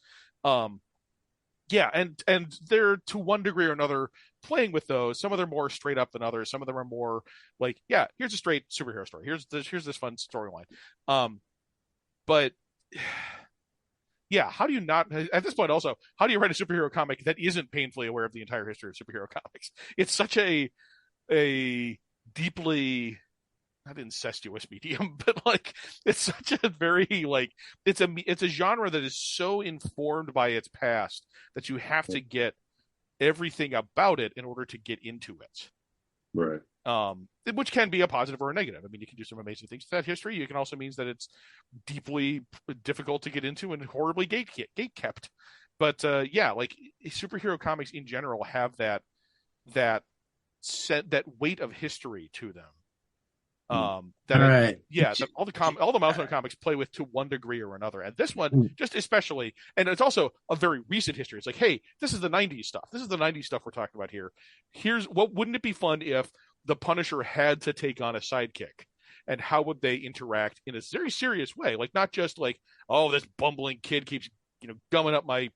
[SPEAKER 3] Yeah, and they're to one degree or another playing with those. Some of them are more straight up than others. Some of them are more like, yeah, here's a straight superhero story. Here's this fun storyline. But yeah, how do you not at this point also, how do you write a superhero comic that isn't painfully aware of the entire history of superhero comics? It's such a deeply not incestuous medium, but like it's such a very like it's a genre that is so informed by its past that you have to get everything about it in order to get into it.
[SPEAKER 2] Right.
[SPEAKER 3] Which can be a positive or a negative. I mean, you can do some amazing things with that history. It can also means that it's deeply difficult to get into and horribly gate kept. But yeah, like superhero comics in general have that weight of history to them. That
[SPEAKER 1] All right.
[SPEAKER 3] yeah, all the Milestone comics play with to one degree or another, and this one just especially, and it's also a very recent history. It's like, hey, this is the '90s stuff. This is the '90s stuff we're talking about here. Here's what wouldn't it be fun if the Punisher had to take on a sidekick, and how would they interact in a very serious way? Like not just like, oh, this bumbling kid keeps gumming up my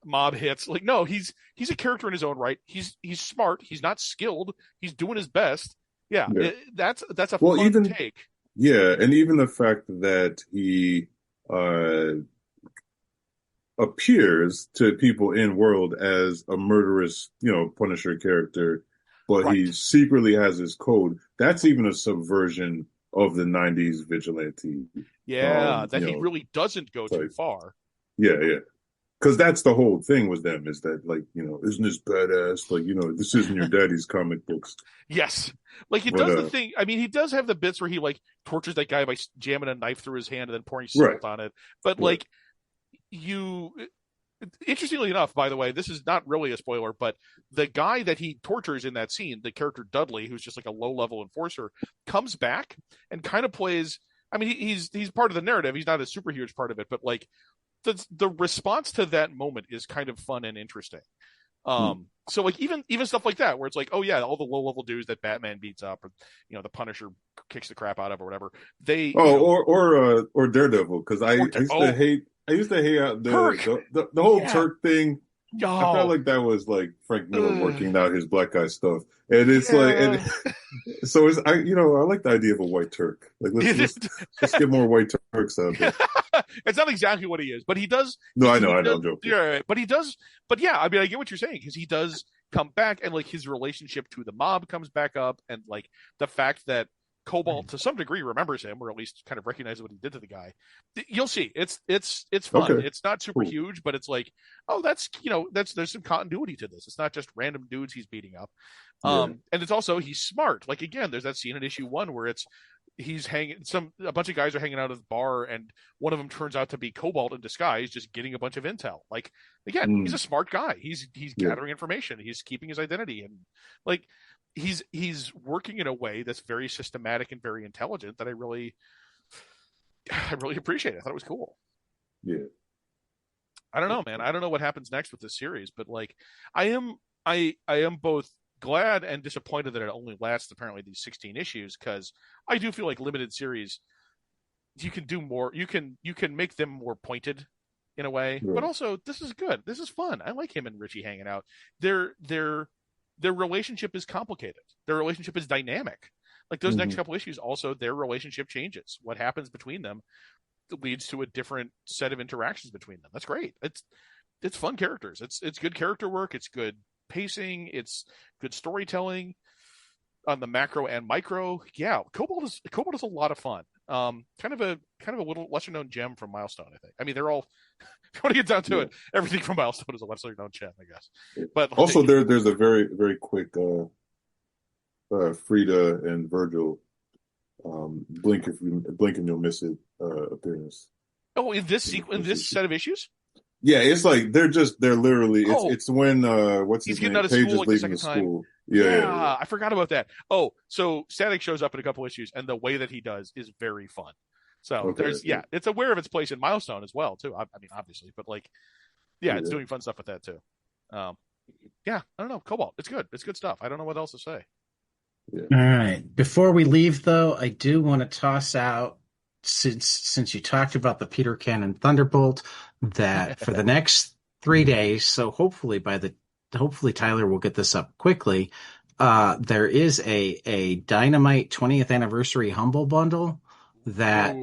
[SPEAKER 3] mob hits. Like no, he's a character in his own right. He's smart. He's not skilled. He's doing his best. Yeah,
[SPEAKER 2] Yeah.
[SPEAKER 3] That's a fun take.
[SPEAKER 2] Yeah, and even the fact that he appears to people in world as a murderous, Punisher character, but
[SPEAKER 3] Right.
[SPEAKER 2] he secretly has his code. That's even a subversion of the '90s vigilante.
[SPEAKER 3] Yeah, that he
[SPEAKER 2] know,
[SPEAKER 3] really doesn't go too
[SPEAKER 2] type.
[SPEAKER 3] far.
[SPEAKER 2] Yeah, yeah. Because that's the whole thing with them is that, like, isn't this badass? Like, this isn't your daddy's comic books.
[SPEAKER 3] Yes. Like he does the thing. I mean, he does have the bits where he like tortures that guy by jamming a knife through his hand and then pouring salt on it. But like interestingly enough, by the way, this is not really a spoiler, but the guy that he tortures in that scene, the character Dudley, who's just like a low-level enforcer, comes back and kind of plays. I mean, he's part of the narrative. He's not a super huge part of it, but like the response to that moment is kind of fun and interesting. So like even stuff like that, where it's like, oh yeah, all the low-level dudes that Batman beats up, or the Punisher kicks the crap out of, or whatever. They
[SPEAKER 2] or Daredevil, because I used to hate the whole Turk thing.
[SPEAKER 3] Oh.
[SPEAKER 2] I felt like that was like Frank Miller working out his black guy stuff, and it's like, so it's I like the idea of a white Turk. Like let's get more white Turks out there.
[SPEAKER 3] It's not exactly what he is, but he does.
[SPEAKER 2] No, I know, I'm joking.
[SPEAKER 3] Yeah, but he does. But yeah, I mean, I get what you're saying because he does come back, and like his relationship to the mob comes back up, and like the fact that Kobalt to some degree remembers him, or at least kind of recognizes what he did to the guy. You'll see. It's fun.
[SPEAKER 2] Okay.
[SPEAKER 3] It's not super huge, but it's like, oh, there's some continuity to this. It's not just random dudes he's beating up. And it's also he's smart. Like again, there's that scene in issue 1 where a bunch of guys are hanging out at the bar, and one of them turns out to be Kobalt in disguise, just getting a bunch of intel. Like again, he's a smart guy. He's gathering information. He's keeping his identity, and like he's working in a way that's very systematic and very intelligent that I really appreciate. I thought it was cool.
[SPEAKER 2] Yeah.
[SPEAKER 3] I don't know, man. I don't know what happens next with this series, but like I am both glad and disappointed that it only lasts apparently these 16 issues, because I do feel like limited series you can do more. You can make them more pointed in a way, but also this is good. This is fun. I like him and Richie hanging out. Their relationship is complicated. Their relationship is dynamic. Like those next couple issues, also their relationship changes. What happens between them leads to a different set of interactions between them. That's great. It's fun characters. It's good character work. It's good pacing. It's good storytelling on the macro and micro. Yeah, Kobalt is a lot of fun. Kind of a little lesser known gem from Milestone, I think. I mean, they're all. If you want to get down to it, everything from Milestone is a lesser known gem, I guess. But
[SPEAKER 2] also, there's a very very quick Frida and Virgil blink and you'll miss it appearance.
[SPEAKER 3] Oh, in this set of issues?
[SPEAKER 2] Yeah, it's like they're literally it's when what's his
[SPEAKER 3] he's
[SPEAKER 2] name?
[SPEAKER 3] Paige
[SPEAKER 2] Is leaving the school. Yeah,
[SPEAKER 3] I forgot about that. Oh, so Static shows up in a couple issues, and the way that he does is very fun. So it's aware of its place in Milestone as well, too. I mean, obviously, but like, it's doing fun stuff with that too. I don't know, Kobalt. It's good. It's good stuff. I don't know what else to say.
[SPEAKER 1] Yeah. All right. Before we leave, though, I do want to toss out, since you talked about the Peter Cannon Thunderbolt, that for the next 3 days, so hopefully Tyler will get this up quickly. There is a Dynamite 20th anniversary Humble Bundle that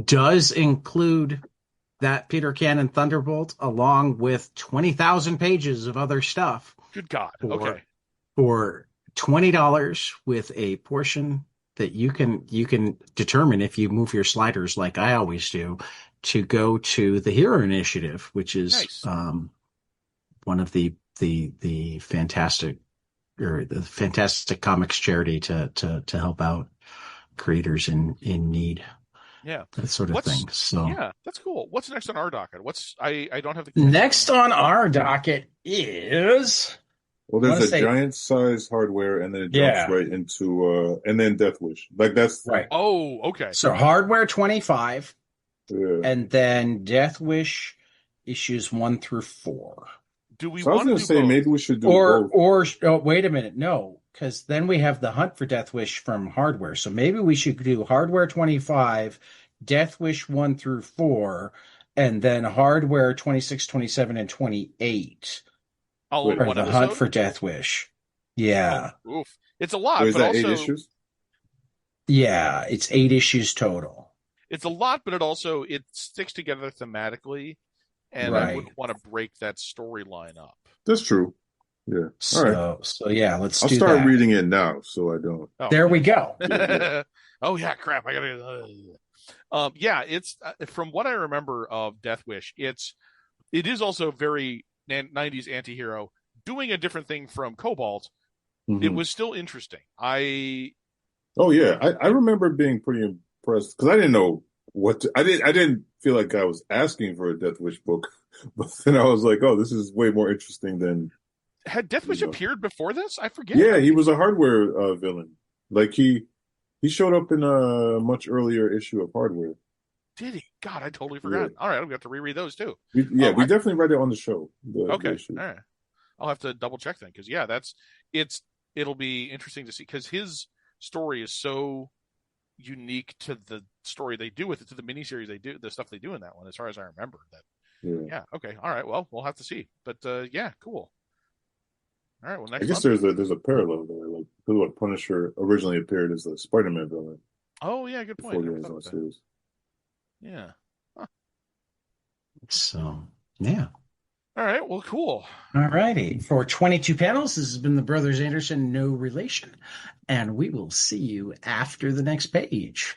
[SPEAKER 1] does include that Peter Cannon Thunderbolt along with 20,000 pages of other stuff.
[SPEAKER 3] Good God. Okay.
[SPEAKER 1] For $20 with a portion that you can determine if you move your sliders like I always do to go to the Hero Initiative, which is
[SPEAKER 3] Nice.
[SPEAKER 1] one of the fantastic comics charity to help out creators in need,
[SPEAKER 3] Yeah.
[SPEAKER 1] that sort of thing. So
[SPEAKER 3] Yeah, that's cool. What's next on our docket? I don't have the
[SPEAKER 1] next on our docket is,
[SPEAKER 2] Well,
[SPEAKER 1] I
[SPEAKER 2] there's
[SPEAKER 1] want to
[SPEAKER 2] a
[SPEAKER 1] say,
[SPEAKER 2] giant size hardware, and then it jumps
[SPEAKER 1] yeah,
[SPEAKER 2] right into and then Death Wish. Like that's
[SPEAKER 1] right.
[SPEAKER 3] Oh, okay.
[SPEAKER 1] So hardware 25,
[SPEAKER 2] yeah.
[SPEAKER 1] and then Death Wish issues 1 through 4.
[SPEAKER 3] Do we
[SPEAKER 2] So I was
[SPEAKER 3] want to
[SPEAKER 2] gonna
[SPEAKER 3] do
[SPEAKER 2] say
[SPEAKER 3] both?
[SPEAKER 2] maybe we should do both.
[SPEAKER 1] Or oh, wait a minute, no, because then we have the Hunt for Death Wish from hardware. So maybe we should do hardware 25, Death Wish 1 through 4, and then hardware 26, 27, and 28
[SPEAKER 3] All in
[SPEAKER 2] Wait,
[SPEAKER 1] are
[SPEAKER 3] one
[SPEAKER 1] the Hunt
[SPEAKER 3] episode?
[SPEAKER 1] for Death Wish.
[SPEAKER 3] Oh,
[SPEAKER 1] Yeah.
[SPEAKER 3] oof. It's a lot,
[SPEAKER 2] wait, is
[SPEAKER 3] but
[SPEAKER 2] that 8
[SPEAKER 3] also
[SPEAKER 2] issues?
[SPEAKER 1] Yeah, it's 8 issues total.
[SPEAKER 3] it's a lot, but it sticks together thematically, and I
[SPEAKER 2] Right.
[SPEAKER 1] Right.
[SPEAKER 3] wouldn't want to break that storyline up.
[SPEAKER 2] That's true. Yeah. All right.
[SPEAKER 1] So yeah, let's
[SPEAKER 2] I'll
[SPEAKER 1] do
[SPEAKER 2] start
[SPEAKER 1] that.
[SPEAKER 2] reading it now so I don't.
[SPEAKER 3] Oh,
[SPEAKER 1] There we go.
[SPEAKER 2] Yeah.
[SPEAKER 3] oh yeah, crap! I gotta. Yeah, it's from what I remember of Death Wish. It is also very 90s anti-hero doing a different thing from Kobalt. It
[SPEAKER 2] Mhm.
[SPEAKER 3] was still interesting. I
[SPEAKER 2] Oh yeah, I remember being pretty impressed because I didn't know I didn't feel like I was asking for a Death Wish book, but then I was like, oh, this is way more interesting than
[SPEAKER 3] had Death Wish
[SPEAKER 2] you know.
[SPEAKER 3] appeared before this. I forget.
[SPEAKER 2] Yeah, he was a hardware villain. Like he showed up in a much earlier issue of Hardware.
[SPEAKER 3] Did he? God, I totally
[SPEAKER 2] Yeah,
[SPEAKER 3] forgot. All right, I'm going to have to reread those too.
[SPEAKER 2] we definitely read it on the show. The
[SPEAKER 3] Okay,
[SPEAKER 2] issue.
[SPEAKER 3] all right. I'll have to double check then because yeah, it'll be interesting to see because his story is so unique to the story they do with it, to the miniseries they do, the stuff they do in that one. As far as I remember, that
[SPEAKER 2] Yeah.
[SPEAKER 3] yeah, okay, all right. Well, we'll have to see, but yeah, cool. All right, well,
[SPEAKER 2] I
[SPEAKER 3] next
[SPEAKER 2] guess
[SPEAKER 3] month.
[SPEAKER 2] there's a parallel there. Like because what Punisher originally appeared as the Spider-Man villain
[SPEAKER 3] Oh yeah, good point.
[SPEAKER 2] before
[SPEAKER 3] I
[SPEAKER 2] the
[SPEAKER 3] never thought
[SPEAKER 2] original
[SPEAKER 3] about that.
[SPEAKER 2] series.
[SPEAKER 3] Yeah.
[SPEAKER 1] So yeah.
[SPEAKER 3] All right. Well, cool.
[SPEAKER 1] All righty. For 22 panels, this has been the Brothers Anderson No Relation, and we will see you after the next page.